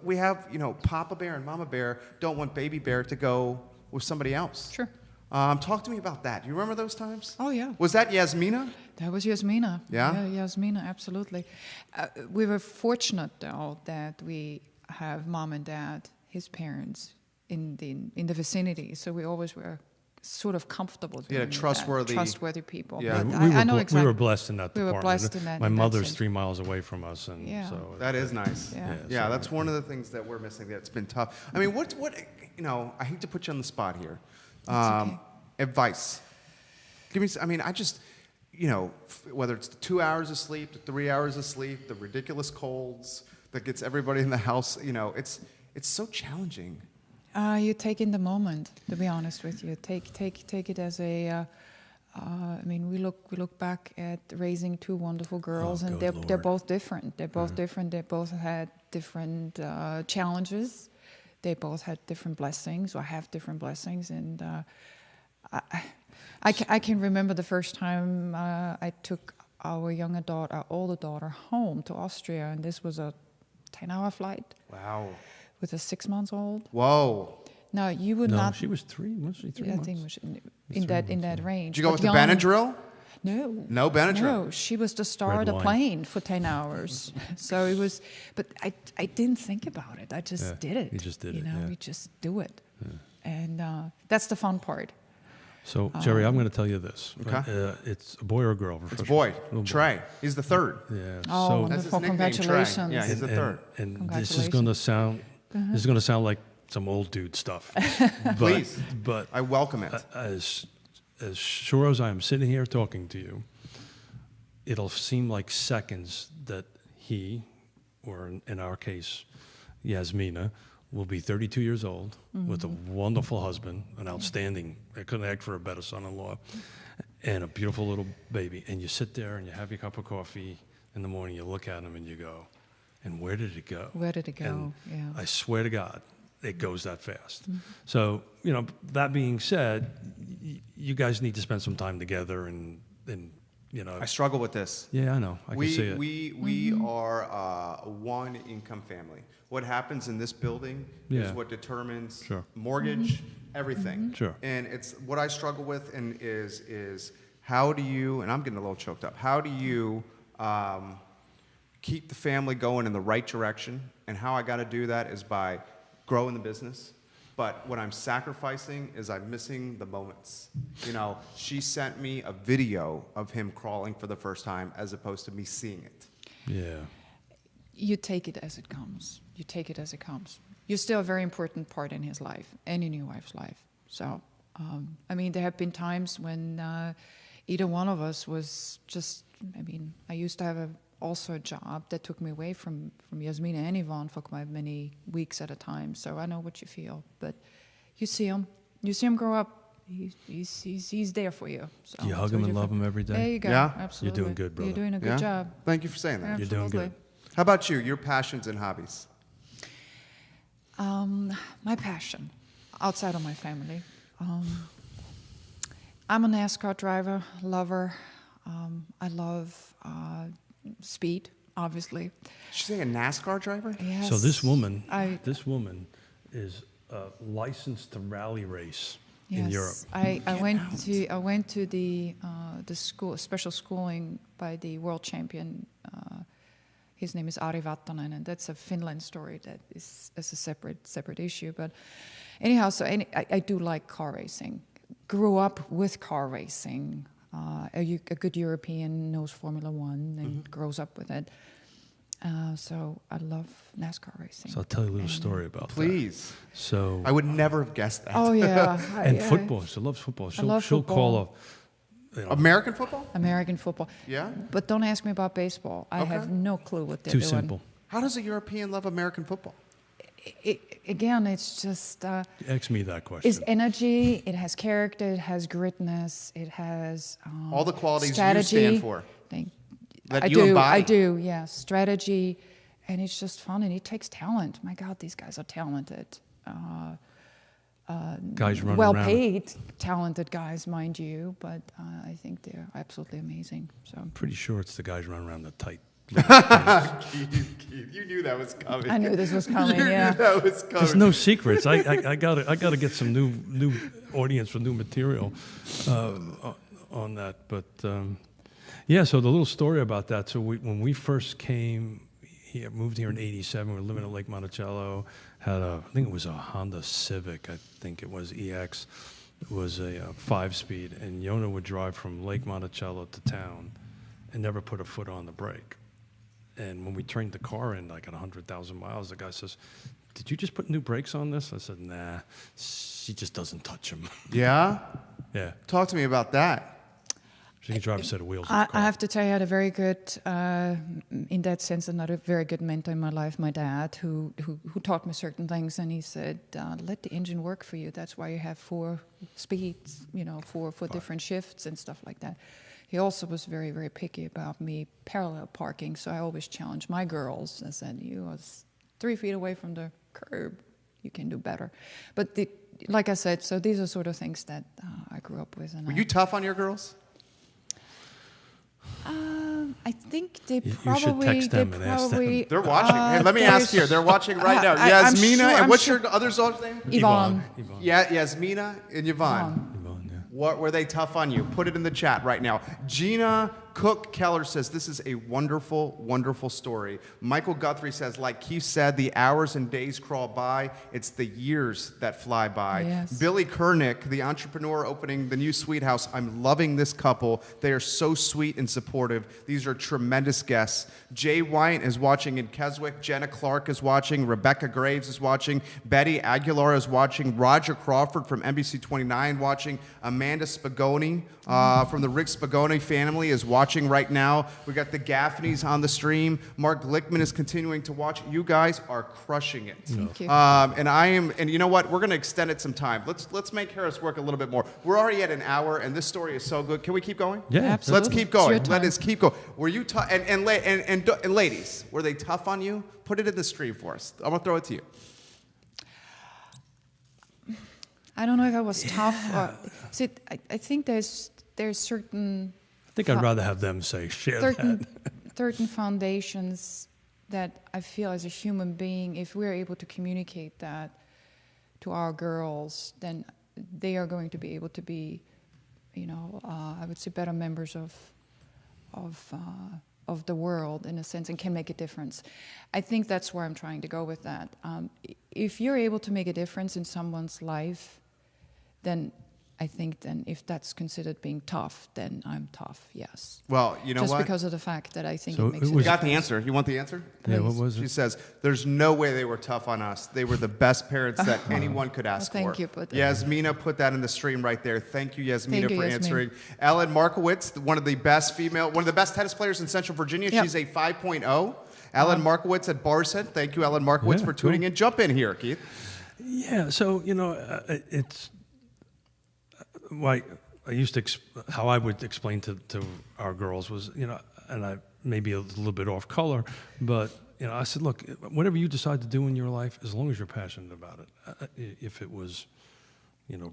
Speaker 1: we have, Papa Bear and Mama Bear don't want Baby Bear to go with somebody else.
Speaker 2: Sure.
Speaker 1: Talk to me about that. Do you remember those times?
Speaker 2: Oh, yeah.
Speaker 1: Was that Yasmina?
Speaker 2: That was Yasmina.
Speaker 1: Yeah?
Speaker 2: Yeah, Yasmina, absolutely. We were fortunate, though, that we have mom and dad, his parents, in the vicinity. So we always were sort of comfortable doing trustworthy people.
Speaker 3: Yeah,
Speaker 2: but I know exactly.
Speaker 3: We were blessed in that department.
Speaker 2: We were blessed in that.
Speaker 3: My mother's 3 miles away from us, and so
Speaker 1: that is nice.
Speaker 2: Yeah,
Speaker 1: that's one of the things that we're missing. That's been tough. I mean, what I hate to put you on the spot here.
Speaker 2: Okay.
Speaker 1: Advice. Give me. I mean, I just, whether it's the 2 hours of sleep, the 3 hours of sleep, the ridiculous colds that gets everybody in the house. It's so challenging.
Speaker 2: You take in the moment, to be honest with you. Take it as a. We look back at raising two wonderful girls, and they're both different. They're both different. They both had different challenges. They both had different blessings, or have different blessings. And I can remember the first time I took our older daughter, home to Austria, and this was a 10-hour flight.
Speaker 1: Wow.
Speaker 2: With a 6-month-old.
Speaker 1: Whoa.
Speaker 2: No, you would not.
Speaker 3: No, she was 3. Was she 3 months?
Speaker 2: I think it was in that range.
Speaker 1: Did you go with the Benadryl?
Speaker 2: No.
Speaker 1: No Benadryl?
Speaker 2: No, she was the star of the plane for 10 hours. So it was, but I didn't think about it. I just did it.
Speaker 3: You just did it,
Speaker 2: we just do it. Yeah. And that's the fun part.
Speaker 3: So, Jerry, I'm going to tell you this.
Speaker 1: Okay.
Speaker 3: It's a boy or a girl?
Speaker 1: It's a boy. Trey. He's the third.
Speaker 3: Yeah.
Speaker 2: Oh,
Speaker 3: so
Speaker 2: wonderful. Congratulations.
Speaker 1: Trey. Yeah, he's the third.
Speaker 3: And this is going to sound like some old dude stuff.
Speaker 1: Please.
Speaker 3: But
Speaker 1: I welcome it.
Speaker 3: As sure as I am sitting here talking to you, it'll seem like seconds that he, or in our case, Yasmina, will be 32 years old with a wonderful husband, an outstanding, I couldn't ask for a better son-in-law, and a beautiful little baby. And you sit there and you have your cup of coffee in the morning, you look at him and you go, and where did it go?
Speaker 2: Where did it go?
Speaker 3: And
Speaker 2: yeah.
Speaker 3: I swear to God, it goes that fast. So, that being said, you guys need to spend some time together and
Speaker 1: I struggle with this.
Speaker 3: Yeah, I know. I can see it.
Speaker 1: We are a one-income family. What happens in this building is what determines mortgage, everything.
Speaker 3: Sure.
Speaker 1: And it's what I struggle with, and is how do you? And I'm getting a little choked up. How do you keep the family going in the right direction? And how I got to do that is by growing the business. But what I'm sacrificing is I'm missing the moments. She sent me a video of him crawling for the first time as opposed to me seeing it.
Speaker 3: Yeah.
Speaker 2: You take it as it comes. You take it as it comes. You're still a very important part in his life and in your wife's life. So, there have been times when either one of us was just, I used to have also a job that took me away from Yasmina and Yvonne for quite many weeks at a time. So I know what you feel. But you see him grow up. He's there for you. So
Speaker 3: do you hug him and love him every day?
Speaker 2: There you go.
Speaker 1: Yeah?
Speaker 2: Absolutely.
Speaker 3: You're doing good, brother.
Speaker 2: You're doing a good job.
Speaker 1: Thank you for saying that.
Speaker 2: Absolutely.
Speaker 3: You're doing good.
Speaker 1: How about you? Your passions and hobbies?
Speaker 2: My passion, outside of my family. I'm a NASCAR driver, lover. I love speed, obviously.
Speaker 1: She's saying a NASCAR driver?
Speaker 2: Yes.
Speaker 3: So this woman is licensed to rally race in Europe.
Speaker 2: I went to the school, special schooling by the world champion. His name is Ari Vatanen, and that's a Finland story that is a separate issue. But anyhow, I do like car racing. Grew up with car racing. A good European knows Formula One and grows up with it. So I love NASCAR racing.
Speaker 3: So I'll tell you a little story about that.
Speaker 1: Please.
Speaker 3: So
Speaker 1: I would never have guessed that.
Speaker 2: Oh yeah,
Speaker 3: and football. She loves football. She'll call a
Speaker 1: American football?
Speaker 2: American football.
Speaker 1: Yeah?
Speaker 2: But don't ask me about baseball. I have no clue what they're
Speaker 3: Too
Speaker 2: doing.
Speaker 3: simple.
Speaker 1: How does a European love American football?
Speaker 2: Again, it's just...
Speaker 3: Ask me that question.
Speaker 2: It's energy, it has character, it has gritness, it has
Speaker 1: All the qualities
Speaker 2: strategy.
Speaker 1: you stand for. That
Speaker 2: I
Speaker 1: you
Speaker 2: do,
Speaker 1: embody.
Speaker 2: I do, yeah. Strategy, and it's just fun, and it takes talent. My God, these guys are talented.
Speaker 3: Guys running
Speaker 2: well-paid, talented guys, mind you, but I think they're absolutely amazing. So
Speaker 3: I'm pretty sure it's the guys running around the tight.
Speaker 1: Keith, you knew that was coming.
Speaker 2: I knew this was coming.
Speaker 1: You
Speaker 2: Yeah,
Speaker 1: knew that was coming.
Speaker 3: There's no secrets. I gotta get some new audience for new material on that. But yeah, so the little story about that. So when we first came here, moved here in '87, we were living at Lake Monticello. Had I think it was a Honda Civic. I think it was EX. It was a 5-speed, and Yonna would drive from Lake Monticello to town, and never put a foot on the brake. And when we turned the car in, like at 100,000 miles, the guy says, "Did you just put new brakes on this?" I said, "Nah, she just doesn't touch them."
Speaker 1: Yeah?
Speaker 3: Yeah.
Speaker 1: Talk to me about that.
Speaker 3: She can drive a set of wheels.
Speaker 2: I have to tell you, I had a very good, in that sense, another very good mentor in my life, my dad, who taught me certain things, and he said, "Let the engine work for you. That's why you have 4 speeds, for different shifts and stuff like that." He also was very, very picky about me parallel parking, so I always challenged my girls. I said, "You are 3 feet away from the curb. You can do better." But like I said, so these are sort of things that I grew up with. And
Speaker 1: Were you tough on your girls?
Speaker 2: I think they
Speaker 3: You
Speaker 2: probably...
Speaker 3: should text them and ask them.
Speaker 1: They're watching. Hey, let me ask here. They're watching right now.
Speaker 2: I'm
Speaker 1: Yasmina,
Speaker 2: sure-
Speaker 1: and what's your other daughter's name?
Speaker 2: Yvonne.
Speaker 1: Yeah, Yasmina and Yvonne.
Speaker 3: Yvonne, yeah.
Speaker 1: What were they tough on you? Put it in the chat right now. Gina Cook Keller says, "This is a wonderful, wonderful story." Michael Guthrie says, "Like Keith said, the hours and days crawl by. It's the years that fly by."
Speaker 2: Yes.
Speaker 1: Billy Kernick, the entrepreneur opening the new Sweet House. "I'm loving this couple. They are so sweet and supportive. These are tremendous guests." Jay White is watching in Keswick. Jenna Clark is watching. Rebecca Graves is watching. Betty Aguilar is watching. Roger Crawford from NBC 29 watching. Amanda Spagoni from the Rick Spagoni family is watching right now. We got the Gaffneys on the stream. Mark Glickman is continuing to watch. You guys are crushing it.
Speaker 2: Thank you.
Speaker 1: And you know what? We're going to extend it some time. Let's make Harris work a little bit more. We're already at an hour, and this story is so good. Can we keep going?
Speaker 3: Yeah,
Speaker 2: Absolutely.
Speaker 1: Let's keep
Speaker 2: It's your
Speaker 1: going.
Speaker 2: time.
Speaker 1: Let us keep going. Were you tough? And ladies, were they tough on you? Put it in the stream for us. I'm gonna throw it to you.
Speaker 2: I don't know if I was tough. See, I think there's certain
Speaker 3: I think I'd rather have them say share that.
Speaker 2: certain foundations that I feel as a human being, if we're able to communicate that to our girls, then they are going to be able to be, I would say, better members of the world in a sense, and can make a difference. I think that's where I'm trying to go with that. If you're able to make a difference in someone's life, then I think then if that's considered being tough, then I'm tough, yes.
Speaker 1: Well, you know
Speaker 2: Just
Speaker 1: what?
Speaker 2: because of the fact that I think
Speaker 3: So
Speaker 2: it makes
Speaker 3: it
Speaker 2: a
Speaker 3: was-
Speaker 1: You got the
Speaker 2: difference.
Speaker 1: answer. You want the answer?
Speaker 3: Yeah, what
Speaker 2: Please.
Speaker 3: was
Speaker 1: She
Speaker 3: it?
Speaker 1: says, "There's no way they were tough on us. They were the best parents that anyone could ask
Speaker 2: Well, thank
Speaker 1: for."
Speaker 2: you, but-
Speaker 1: Yasmina put that in the stream right there. Thank you, Yasmina,
Speaker 2: Thank you,
Speaker 1: for
Speaker 2: Yasmin.
Speaker 1: answering. Ellen Markowitz, one of the best tennis players in Central Virginia.
Speaker 2: Yep.
Speaker 1: She's a 5.0. Ellen Markowitz at Barshead. Thank you, Ellen Markowitz,
Speaker 3: Yeah,
Speaker 1: for tuning
Speaker 3: cool.
Speaker 1: in. Jump in here, Keith.
Speaker 3: Yeah, so it's like I used to how I would explain to our girls was and I maybe a little bit off color, but I said, look, whatever you decide to do in your life, as long as you're passionate about it, if it was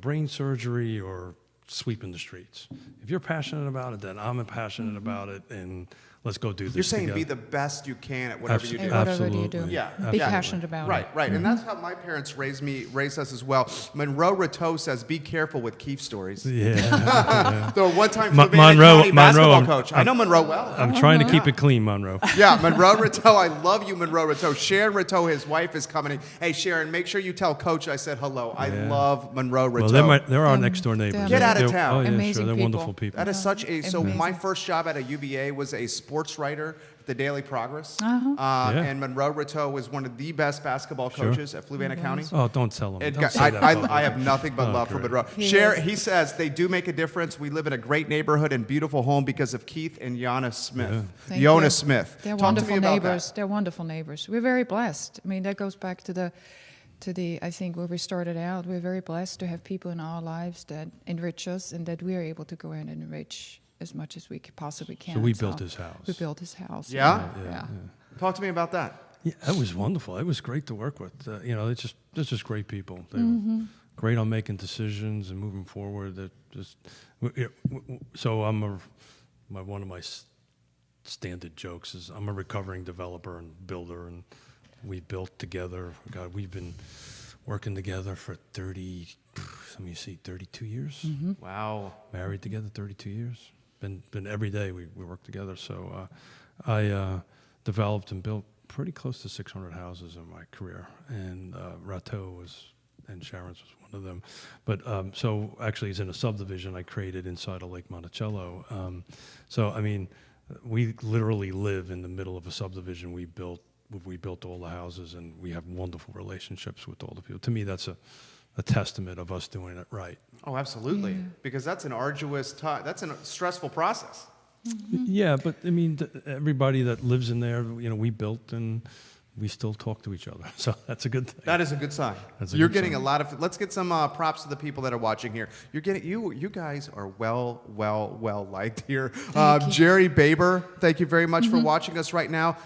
Speaker 3: brain surgery or sweeping the streets, if you're passionate about it, then I'm passionate about it, and let's go do this.
Speaker 1: You're saying
Speaker 3: together.
Speaker 1: be the best you can at whatever you do.
Speaker 2: Whatever you do.
Speaker 1: Yeah.
Speaker 2: Be
Speaker 1: Yeah.
Speaker 2: passionate about it.
Speaker 1: Right. And that's how my parents raised us as well. Monroe Rateau says, be careful with Keith stories.
Speaker 3: Yeah.
Speaker 1: The one-time
Speaker 3: Monroe-
Speaker 1: County basketball
Speaker 3: I'm-
Speaker 1: coach. I know Monroe well.
Speaker 3: I'm trying to keep it clean, Monroe.
Speaker 1: Yeah, Monroe Rateau. I love you, Monroe Rateau. Sharon Rateau, his wife, is coming in. Hey, Sharon, make sure you tell Coach I said hello. I love Monroe Rateau.
Speaker 3: Well, they're our next door neighbors.
Speaker 1: Get out of town.
Speaker 3: Oh, yeah,
Speaker 2: Amazing
Speaker 3: sure. They're
Speaker 2: people.
Speaker 3: wonderful people.
Speaker 1: That is such a... So my
Speaker 2: Amazing.
Speaker 1: first job at a UVA was a sports writer at the Daily Progress.
Speaker 3: Yeah.
Speaker 1: And Monroe Rateau was one of the best basketball coaches at Fluvanna County.
Speaker 3: Oh, don't tell them.
Speaker 1: It
Speaker 3: Don't
Speaker 1: got-
Speaker 3: say that
Speaker 1: I
Speaker 3: publicly.
Speaker 1: have nothing but love for
Speaker 3: great.
Speaker 1: Monroe. He says they do make a difference. We live in a great neighborhood and beautiful home because of Keith and Yonna Smith.
Speaker 2: Thank
Speaker 1: Yonna
Speaker 2: you.
Speaker 1: Smith.
Speaker 2: They're
Speaker 1: Talk to me
Speaker 2: wonderful
Speaker 1: about
Speaker 2: neighbors.
Speaker 1: that.
Speaker 2: They're wonderful neighbors. We're very blessed. I mean, that goes back to the I think where we started out. We're very blessed to have people in our lives that enrich us and that we are able to go in and enrich as much as we possibly can.
Speaker 3: So we built his house.
Speaker 2: We built his house.
Speaker 1: Yeah?
Speaker 2: Yeah.
Speaker 1: Talk to me about that.
Speaker 3: Yeah, that was wonderful. It was great to work with. They're just great people. They
Speaker 2: Mm-hmm.
Speaker 3: were great on making decisions and moving forward. That just so one of my standard jokes is I'm a recovering developer and builder, and we built together. God, we've been working together for 32 years.
Speaker 1: Wow.
Speaker 3: Married together 32 years. Been every day we work together. So I developed and built pretty close to 600 houses in my career, and Rateau and Sharon's was one of them. But so actually, it's in a subdivision I created inside of Lake Monticello. So I mean, we literally live in the middle of a subdivision we built. We built all the houses, and we have wonderful relationships with all the people. To me, that's a testament of us doing it right.
Speaker 1: Oh, absolutely. Because that's an arduous time. That's a stressful process.
Speaker 3: Yeah, but I mean, everybody that lives in there, we built, and we still talk to each other. So that's a good thing.
Speaker 1: That is a good sign.
Speaker 3: That's a
Speaker 1: You're
Speaker 3: good
Speaker 1: getting
Speaker 3: sign.
Speaker 1: a lot of. Let's get some props to the people that are watching here. You're getting you guys are well liked here. Jerry Baber, thank you very much for watching us right now.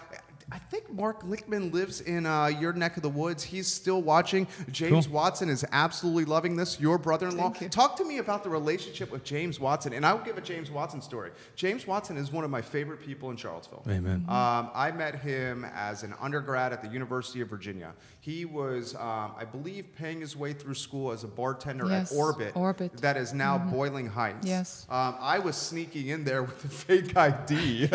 Speaker 1: I think Mark Lichtman lives in your neck of the woods. He's still watching. James Watson is absolutely loving this. Your brother-in-law.
Speaker 2: Thank you.
Speaker 1: Talk to me about the relationship with James Watson. And I'll give a James Watson story. James Watson is one of my favorite people in Charlottesville.
Speaker 3: Amen.
Speaker 1: I met him as an undergrad at the University of Virginia. He was, I believe, paying his way through school as a bartender
Speaker 2: Yes,
Speaker 1: at Orbit. That is now Boiling Heights.
Speaker 2: Yes.
Speaker 1: I was sneaking in there with a fake ID.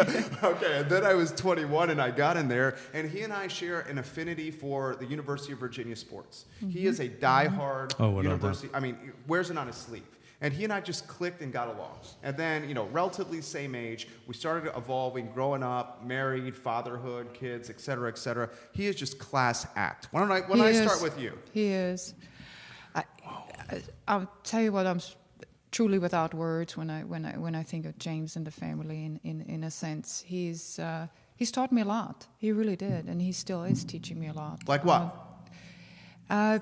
Speaker 1: Okay, and then I was 21 and I got in there, and he and I share an affinity for the University of Virginia sports. He is a diehard university. I mean, wears it on his sleeve. And he and I just clicked and got along. And then, relatively same age, we started evolving, growing up, married, fatherhood, kids, et cetera, et cetera. He is just class act. Why don't I start with you?
Speaker 2: He is. I'll tell you what, I'm truly without words when I think of James and the family. In a sense, he's taught me a lot. He really did, and he still is teaching me a lot.
Speaker 1: Like what?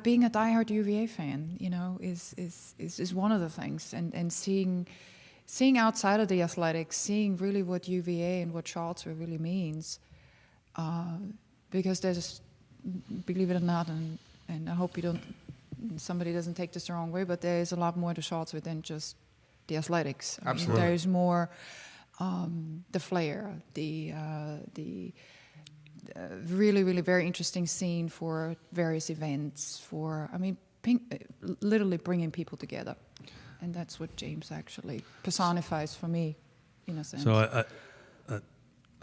Speaker 2: Being a diehard UVA fan, is one of the things, and seeing outside of the athletics, seeing really what UVA and what Charlottesville really means, because there's, believe it or not, and I hope somebody doesn't take this the wrong way, but there is a lot more to Charlottesville than just the athletics.
Speaker 1: Absolutely.
Speaker 2: There is more, the flair, the really, really very interesting scene for various events, literally bringing people together. And that's what James actually personifies for me, in a sense.
Speaker 3: So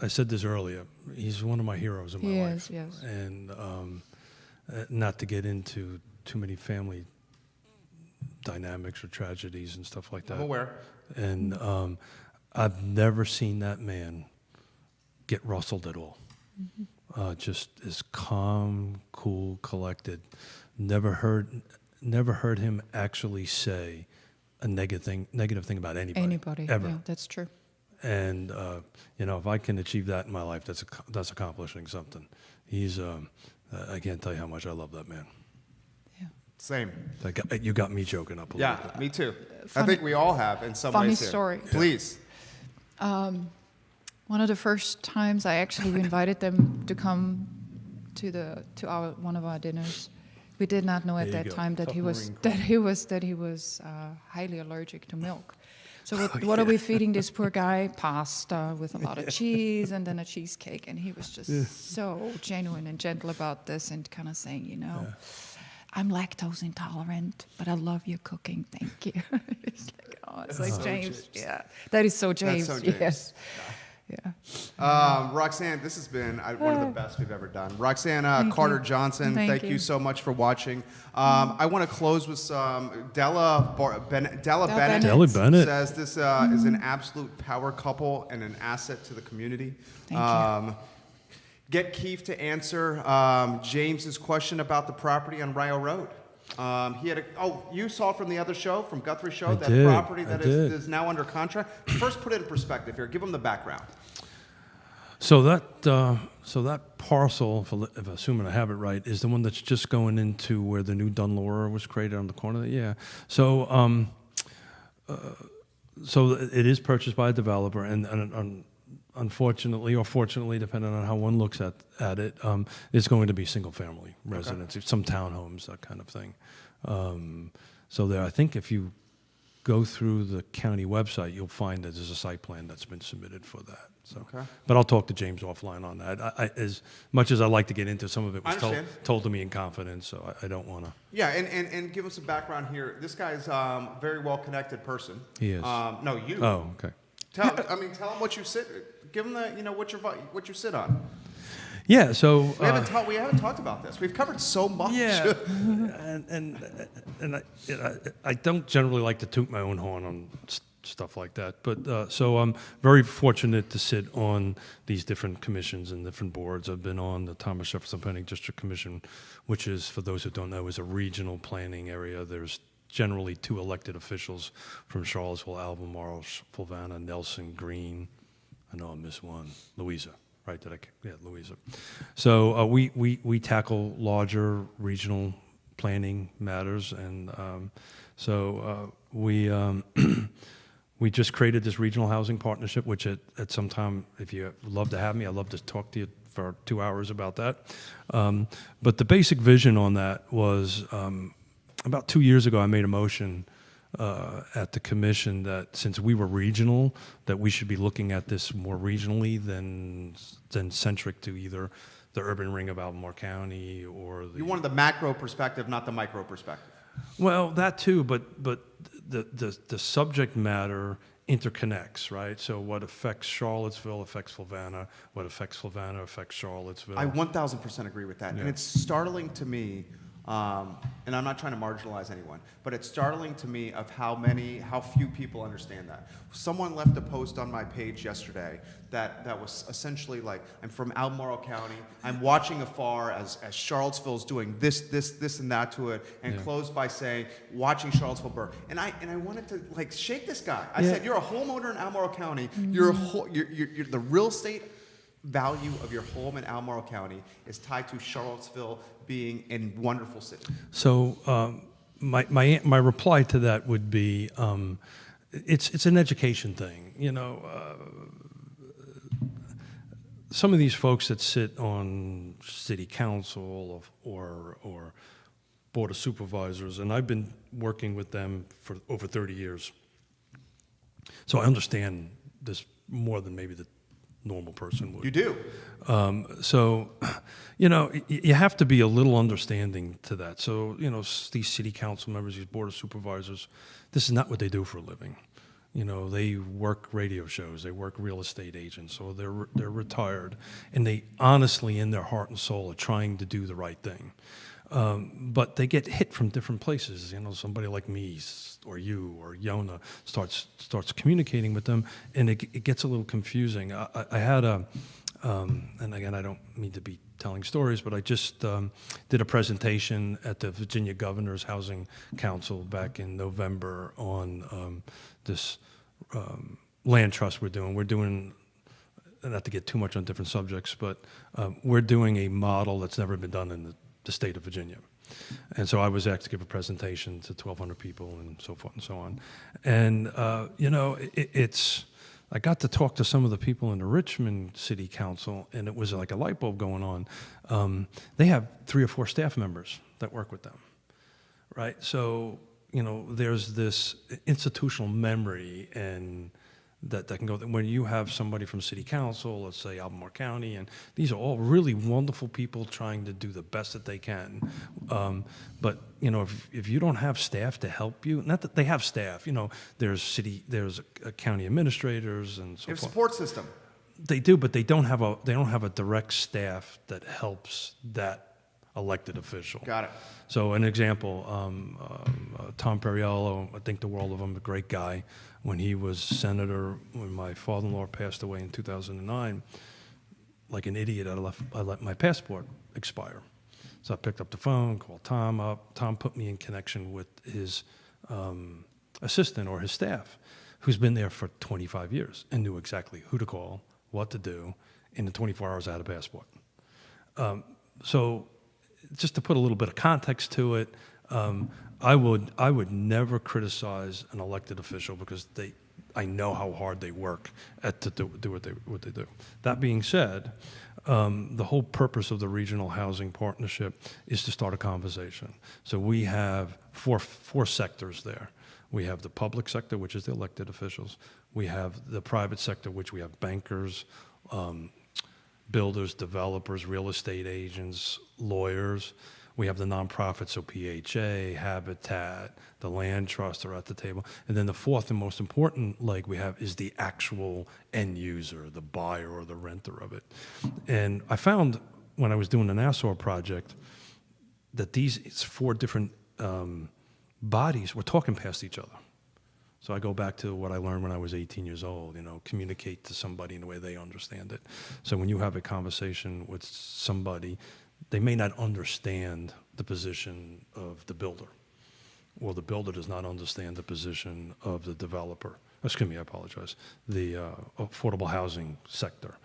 Speaker 3: I said this earlier. He's one of my heroes in my life.
Speaker 2: Yes.
Speaker 3: And not to get into too many family dynamics or tragedies and stuff like that.
Speaker 1: I'm aware.
Speaker 3: And I've never seen that man get rustled at all. Just as calm, cool, collected. Never heard him actually say a negative thing about anybody. Ever.
Speaker 2: Yeah, that's true.
Speaker 3: And if I can achieve that in my life, that's accomplishing something. He's I can't tell you how much I love that man.
Speaker 2: Yeah.
Speaker 1: Same.
Speaker 3: You got me joking up a little bit.
Speaker 1: Yeah, me too.
Speaker 2: Funny-
Speaker 1: I think we all have in some
Speaker 2: funny
Speaker 1: ways here.
Speaker 2: story.
Speaker 1: Please.
Speaker 2: One of the first times I actually invited them to come to one of our dinners. We did not know at
Speaker 3: There you
Speaker 2: that
Speaker 3: go.
Speaker 2: time that
Speaker 3: Tough
Speaker 2: he was
Speaker 3: Marine Corps.
Speaker 2: that he was highly allergic to milk. So what are we feeding this poor guy? Pasta with a lot of cheese and then a cheesecake. And he was just so genuine and gentle about this and kind of saying, you know, I'm lactose intolerant, but I love your cooking. Thank you. It's like, oh, it's like
Speaker 1: so
Speaker 2: James. Yeah, that is so James.
Speaker 1: That's so James.
Speaker 2: Yes. Yeah.
Speaker 1: Roxanne, this has been one of the best we've ever done. Roxanne Carter Johnson, thank you so much for watching. I want to close with some Della Bennett. Della Bennett says this is an absolute power couple and an asset to the community.
Speaker 2: Thank you.
Speaker 1: Get Keith to answer James's question about the property on Rio Road. He had you saw from the other show, from Guthrie's show, property that is now under contract. First, put it in perspective here. Give them the background.
Speaker 3: So that parcel, if assuming I have it right, is the one that's just going into where the new Dunlora was created on the corner. Yeah. So so it is purchased by a developer, and unfortunately or fortunately, depending on how one looks at it, it's going to be single-family residence, some townhomes, that kind of thing. So there, I think if you go through the county website, you'll find that there's a site plan that's been submitted for that. So, but I'll talk to James offline on that. As much as I like to get into, some of it was told to me in confidence, so I don't want to.
Speaker 1: Yeah, and give us some background here. This guy's a very well-connected person.
Speaker 3: He is.
Speaker 1: No, you.
Speaker 3: Oh, okay.
Speaker 1: Tell him what you sit. Give him what you sit on.
Speaker 3: Yeah, so
Speaker 1: we haven't talked about this. We've covered so much.
Speaker 3: Yeah, and I don't generally like to toot my own horn on stuff like that, but so I'm very fortunate to sit on these different commissions and different boards. I've been on the Thomas Jefferson Planning District Commission, which is, for those who don't know, is a regional planning area. There's generally 2 elected officials from Charlottesville, Albemarle, Fulvana, Nelson, Green. I know I missed one. Louisa, right? Louisa. So we tackle larger regional planning matters, and so we just created this regional housing partnership, which at some time, if you would love to have me, I'd love to talk to you for 2 hours about that. But the basic vision on that was about 2 years ago, I made a motion at the commission that since we were regional, that we should be looking at this more regionally than centric to either the urban ring of Albemarle County or the...
Speaker 1: You wanted the macro perspective, not the micro perspective.
Speaker 3: Well, that too, but the subject matter interconnects, right? So what affects Charlottesville affects Fulvana. What affects Fulvana affects Charlottesville.
Speaker 1: I 1,000% agree with that. Yeah. And it's startling to me, and I'm not trying to marginalize anyone, but it's startling to me of how few people understand that. Someone left a post on my page yesterday that was essentially like, I'm from Albemarle County, I'm watching afar as Charlottesville's doing this and that to it, and closed by saying, watching Charlottesville burn. And I wanted to like shake this guy. I said, you're a homeowner in Albemarle County, you're the real estate value of your home in Albemarle County is tied to Charlottesville being a wonderful city.
Speaker 3: So my reply to that would be, it's an education thing. You know, some of these folks that sit on city council or board of supervisors, and I've been working with them for over 30 years, so I understand this more than maybe the normal person would.
Speaker 1: You do.
Speaker 3: So, you know, you have to be a little understanding to that. So, you know, these city council members, these board of supervisors, this is not what they do for a living. You know, they work radio shows, they work real estate agents, so they're retired, and they honestly, in their heart and soul, are trying to do the right thing. But they get hit from different places. You know, somebody like me or you or Yonna starts communicating with them, and it gets a little confusing. I had and again, I don't mean to be telling stories, but I just did a presentation at the Virginia Governor's Housing Council back in November on this land trust we're doing. We're doing, not to get too much on different subjects, but we're doing a model that's never been done in the state of Virginia. And so I was asked to give a presentation to 1,200 people and so forth and so on. And, you know, I got to talk to some of the people in the Richmond City Council, and it was like a light bulb going on. They have 3 or 4 staff members that work with them, right? So, there's this institutional memory and that can go, when you have somebody from city council, let's say Albemarle County, and these are all really wonderful people trying to do the best that they can. But, if you don't have staff to help you, not that they have staff, there's county administrators and so
Speaker 1: You have a
Speaker 3: forth.
Speaker 1: support system.
Speaker 3: They do, but they don't have a direct staff that helps that elected official.
Speaker 1: Got it.
Speaker 3: So an example, Tom Perriello, I think the world of him, a great guy. When he was senator, when my father-in-law passed away in 2009, like an idiot, I let my passport expire. So I picked up the phone, called Tom up. Tom put me in connection with his assistant or his staff, who's been there for 25 years and knew exactly who to call, what to do, in the 24 hours I had a passport. So just to put a little bit of context to it, I would never criticize an elected official because I know how hard they work to do what they do. That being said, the whole purpose of the Regional Housing Partnership is to start a conversation. So we have four sectors there. We have the public sector, which is the elected officials. We have the private sector, which we have bankers, builders, developers, real estate agents, lawyers. We have the nonprofits, so PHA, Habitat, the Land Trust are at the table. And then the fourth and most important leg we have is the actual end user, the buyer or the renter of it. And I found when I was doing the Nassau project that these four different bodies were talking past each other. So I go back to what I learned when I was 18 years old, communicate to somebody in the way they understand it. So when you have a conversation with somebody, they may not understand the position of the builder, or the builder does not understand the position of the developer. Excuse me, I apologize. The affordable housing sector,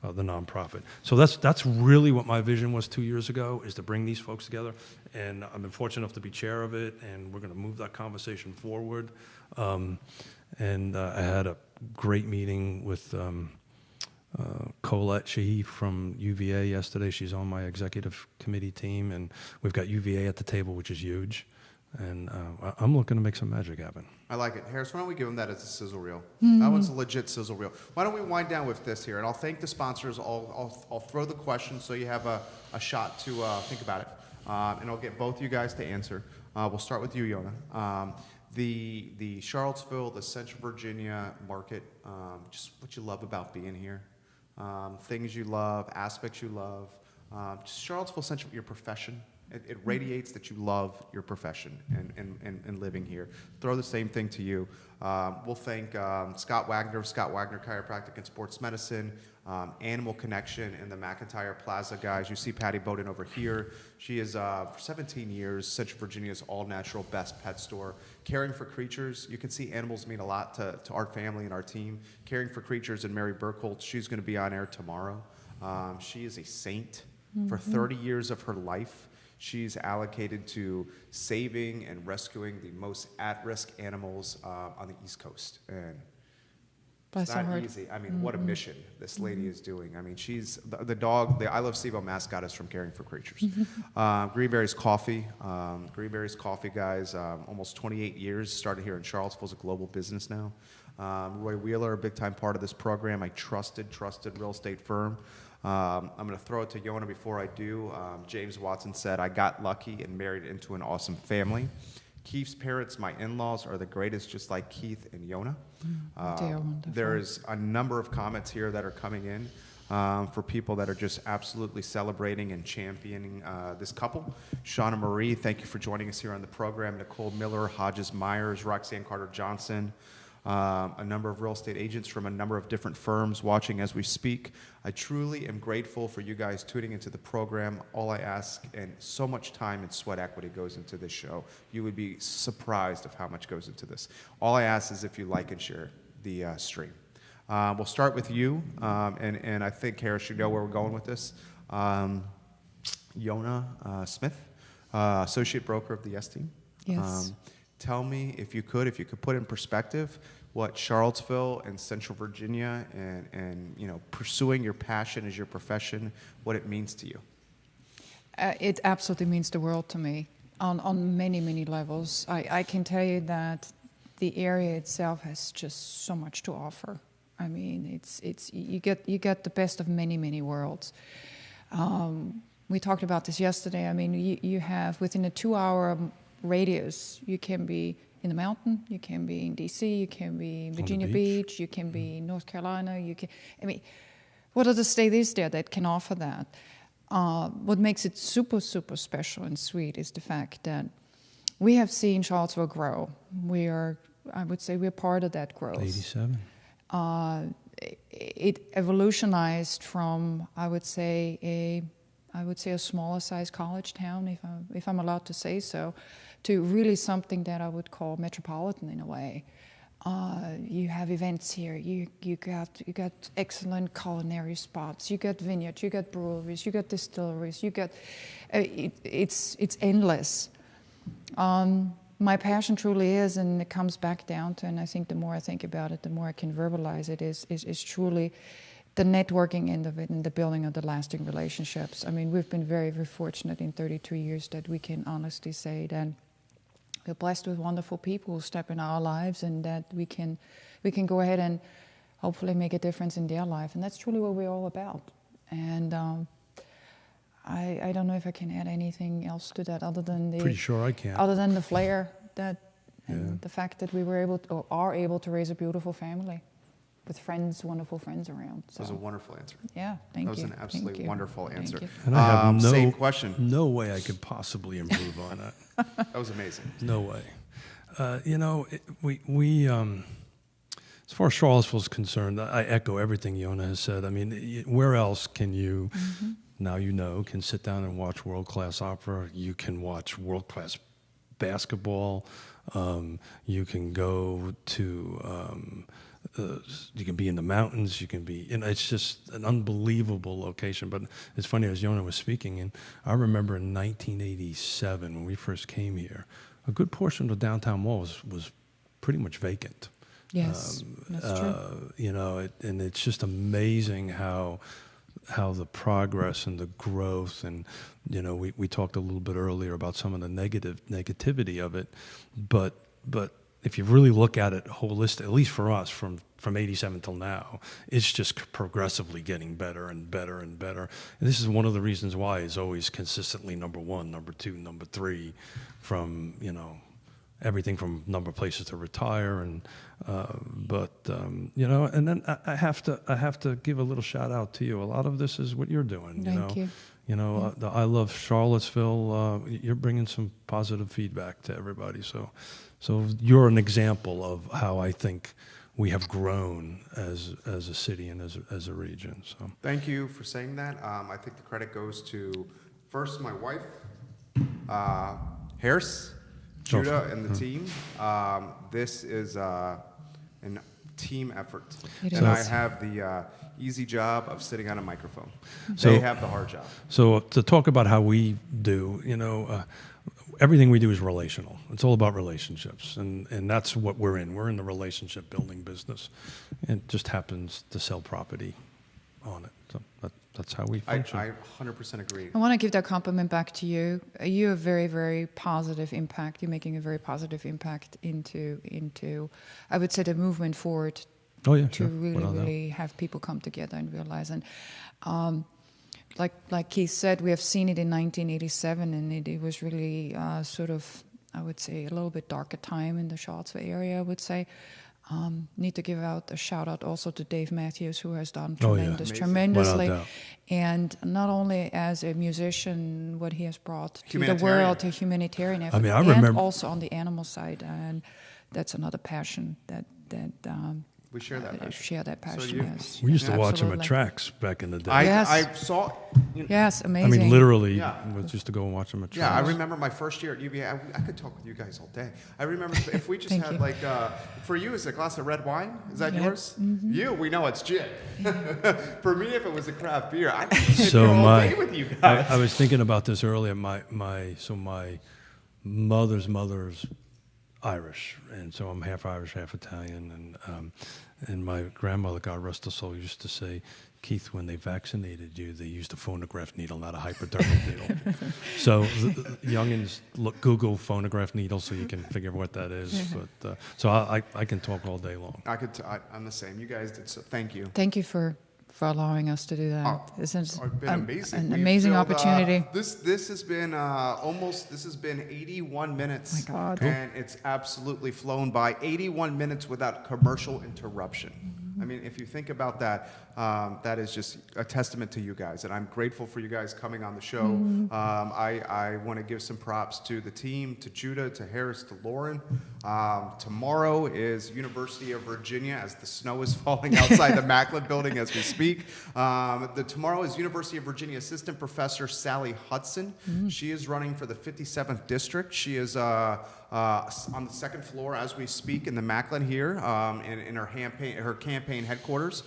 Speaker 3: the nonprofit. So that's really what my vision was 2 years ago, is to bring these folks together. And I've been fortunate enough to be chair of it, and we're going to move that conversation forward. And I had a great meeting with Colette Sheehy from UVA yesterday. She's on my executive committee team, and we've got UVA at the table, which is huge. And I'm looking to make some magic happen.
Speaker 1: I like it. Harris, why don't we give them that as a sizzle reel? That one's a legit sizzle reel. Why don't we wind down with this here? And I'll thank the sponsors. I'll throw the question so you have a shot to think about it. And I'll get both you guys to answer. We'll start with you, Yonna. The Charlottesville, the Central Virginia market, just what you love about being here. Things you love, aspects you love. Just Charlottesville, Central, your profession. It radiates that you love your profession and living here. Throw the same thing to you. We'll thank Scott Wagner Chiropractic and Sports Medicine, Animal Connection, and the McIntyre Plaza guys. You see Patty Boden over here. She is, for 17 years, Central Virginia's all-natural best pet store. Caring for creatures. You can see animals mean a lot to our family and our team. Caring for Creatures and Mary Burkholtz. She's going to be on air tomorrow. She is a saint. For 30 years of her life, she's allocated to saving and rescuing the most at-risk animals on the East Coast. And it's not easy. I mean, what a mission this lady is doing. I mean, she's the dog, the I Love CVille mascot is from Caring for Creatures. Greenberry's Coffee. Greenberry's Coffee, guys, almost 28 years. Started here in Charlottesville. It's a global business now. Roy Wheeler, a big-time part of this program. A trusted real estate firm. I'm going to throw it to Yonna before I do. James Watson said, I got lucky and married into an awesome family. Keith's parents, my in-laws, are the greatest, just like Keith and Yonna.
Speaker 2: They are wonderful.
Speaker 1: There's a number of comments here that are coming in for people that are just absolutely celebrating and championing this couple. Shauna Marie, thank you for joining us here on the program. Nicole Miller, Hodges Myers, Roxanne Carter-Johnson. A number of real estate agents from a number of different firms watching as we speak. I truly am grateful for you guys tuning into the program. All I ask, and so much time and sweat equity goes into this show. You would be surprised of how much goes into this. All I ask is if you like and share the stream. We'll start with you, and I think, Harris, you know where we're going with this. Yonna Smith, associate broker of the S team.
Speaker 2: Yes.
Speaker 1: Tell me, if you could put in perspective what Charlottesville and Central Virginia and pursuing your passion as your profession, what it means to you.
Speaker 2: It absolutely means the world to me. On many, many levels. I can tell you that the area itself has just so much to offer. I mean, it's you get the best of many, many worlds. We talked about this yesterday. I mean, you have within a 2-hour radius, you can be in the mountain, you can be in DC, you can be in Virginia Beach, you can be in North Carolina. I mean, what are the states there that can offer that? What makes it super, super special and sweet is the fact that we have seen Charlottesville grow. I would say we're part of that growth.
Speaker 3: 87.
Speaker 2: It evolutionized from, I would say a smaller size college town, if I'm allowed to say so, to really something that I would call metropolitan in a way. You have events here. You got excellent culinary spots. You got vineyards. You got breweries. You got distilleries. You got it's endless. My passion truly is, and it comes back down to, and I think the more I think about it, the more I can verbalize it, is truly the networking end of it and the building of the lasting relationships. I mean, we've been very, very fortunate in 32 years that we can honestly say that we're blessed with wonderful people who step in our lives, and that we can go ahead and hopefully make a difference in their life. And that's truly what we're all about. And I don't know if I can add anything else to that other than
Speaker 3: Pretty sure I can.
Speaker 2: Other than the flair and the fact that we were able to, or are able to raise a beautiful family with friends, wonderful friends around. So.
Speaker 1: That was a wonderful answer.
Speaker 2: Yeah, thank you.
Speaker 1: That was an absolutely wonderful answer.
Speaker 3: And I have
Speaker 1: same question.
Speaker 3: No way I could possibly improve on that.
Speaker 1: That was amazing.
Speaker 3: No way. We as far as Charlottesville's concerned, I echo everything Yonna has said. I mean, where else can you, now can sit down and watch world-class opera? You can watch world-class basketball. You can go to, you can be in the mountains. You can be, it's just an unbelievable location. But it's funny, as Yonna was speaking, and I remember in 1987 when we first came here, a good portion of the downtown mall was pretty much vacant.
Speaker 2: Yes, that's true.
Speaker 3: And it's just amazing how the progress and the growth, and we talked a little bit earlier about some of the negativity of it, but if you really look at it holistically, at least for us, from 87 till now, it's just progressively getting better and better and better. And this is one of the reasons why it's always consistently number 1, number 2, number 3, from everything from number of places to retire, and and then I have to give a little shout out to you. A lot of this is what you're doing.
Speaker 2: Thank you.
Speaker 3: The I Love Charlottesville. You're bringing some positive feedback to everybody. So you're an example of how I think we have grown as a city and as a region. So
Speaker 1: thank you for saying that. I think the credit goes to first my wife, Harris, Judah, and the team. This is an team effort, and I have the easy job of sitting on a microphone. They have the hard job.
Speaker 3: So to talk about how we do, everything we do is relational. It's all about relationships, and that's what we're in. We're in the relationship building business. It just happens to sell property on it. So that's how we function.
Speaker 1: I 100% agree.
Speaker 2: I want to give that compliment back to you. You're a very, very positive impact. You're making a very positive impact into I would say, the movement forward.
Speaker 3: Oh yeah,
Speaker 2: to really have people come together and realize. And like Keith said, we have seen it in 1987, and it was really sort of, I would say, a little bit darker time in the Charlottesville area, I would say. Need to give out a shout out also to Dave Matthews, who has done tremendously, and not only as a musician, what he has brought to the world, to humanitarian effort, and also on the animal side, and that's another passion that
Speaker 1: we share that passion.
Speaker 2: Share that passion. Yes.
Speaker 3: We used to watch him at tracks back in the day.
Speaker 1: I saw.
Speaker 2: Yes, amazing.
Speaker 3: I mean, literally, was just to go and watch him at tracks.
Speaker 1: Yeah, I remember my first year at UVA. I could talk with you guys all day. I remember if we just had like, for you, is it a glass of red wine? Is that yours? Mm-hmm. We know it's gin. For me, if it was a craft beer, I'd sit here all day with you guys.
Speaker 3: I was thinking about this earlier. My mother's Irish, and so I'm half Irish, half Italian, and my grandmother, God rest her soul, used to say, Keith, when they vaccinated you, they used a phonograph needle, not a hypodermic needle. So youngins Google phonograph needle so you can figure what that is. But so I can talk all day long.
Speaker 1: I'm the same. You guys did so. Thank you.
Speaker 2: Thank you for allowing us to do that.
Speaker 1: It's been amazing.
Speaker 2: An amazing opportunity.
Speaker 1: This has been this has been 81 minutes.
Speaker 2: Oh my God.
Speaker 1: And it's absolutely flown by. 81 minutes without commercial interruption. I mean, if you think about that, that is just a testament to you guys, and I'm grateful for you guys coming on the show. I want to give some props to the team, to Judah, to Harris, to Lauren. Tomorrow is University of Virginia, as the snow is falling outside the Macklin building as we speak. Tomorrow is University of Virginia Assistant Professor Sally Hudson. She is running for the 57th District. She is on the second floor as we speak in the Macklin here, in her campaign headquarters.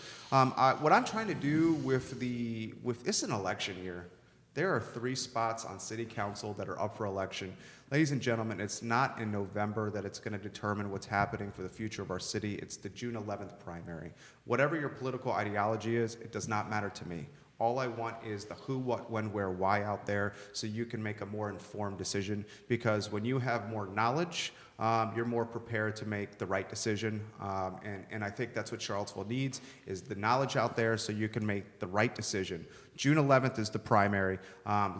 Speaker 1: What I'm trying to do with this an election year. There are 3 spots on City Council that are up for election. Ladies and gentlemen, it's not in November that it's going to determine what's happening for the future of our city. It's the June 11th primary. Whatever your political ideology is, it does not matter to me. All I want is the who, what, when, where, why out there so you can make a more informed decision, because when you have more knowledge, you're more prepared to make the right decision. And I think that's what Charlottesville needs, is the knowledge out there so you can make the right decision. June 11th is the primary.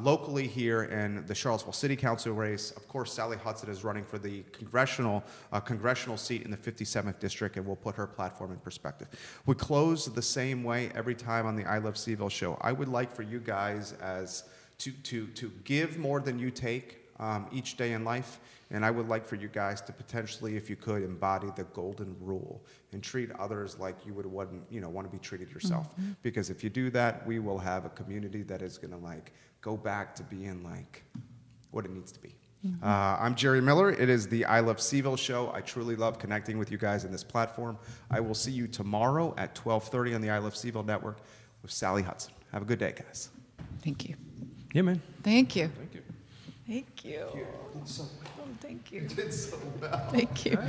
Speaker 1: Locally here in the Charlottesville City Council race, of course, Sally Hudson is running for the congressional seat in the 57th District, and we'll put her platform in perspective. We close the same way every time on the I Love CVille show. I would like for you guys to give more than you take each day in life. And I would like for you guys to potentially, if you could, embody the golden rule and treat others like you would want to be treated yourself. Because if you do that, we will have a community that is going to go back to being what it needs to be. I'm Jerry Miller. It is the I Love CVille show. I truly love connecting with you guys in this platform. I will see you tomorrow at 12:30 on the I Love CVille network with Sally Hudson. Have a good day, guys.
Speaker 2: Thank you.
Speaker 3: Yeah, man.
Speaker 2: Thank you.
Speaker 3: Thank you.
Speaker 2: Thank you. Thank you.
Speaker 1: You did so well.
Speaker 2: Thank you.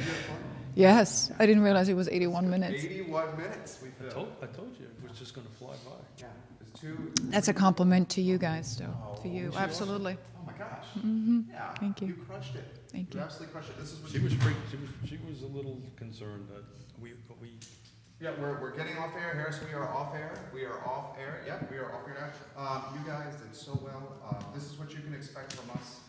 Speaker 2: Yes, I didn't realize it was 81 minutes.
Speaker 1: 81 minutes.
Speaker 3: I told you it was just going to fly by.
Speaker 1: Yeah, it's 2.
Speaker 2: That's a compliment to you guys, though. To you, absolutely.
Speaker 1: Oh my gosh. Yeah.
Speaker 2: Thank you.
Speaker 1: You crushed it.
Speaker 2: Thank
Speaker 1: You
Speaker 2: you.
Speaker 1: absolutely crushed it. This is what
Speaker 3: She was freaked. She was a little concerned that we.
Speaker 1: Yeah, we're getting off air. Harris, we are off air. We are off air. Yep, we are off air now. You guys did so well. This is what you can expect from us.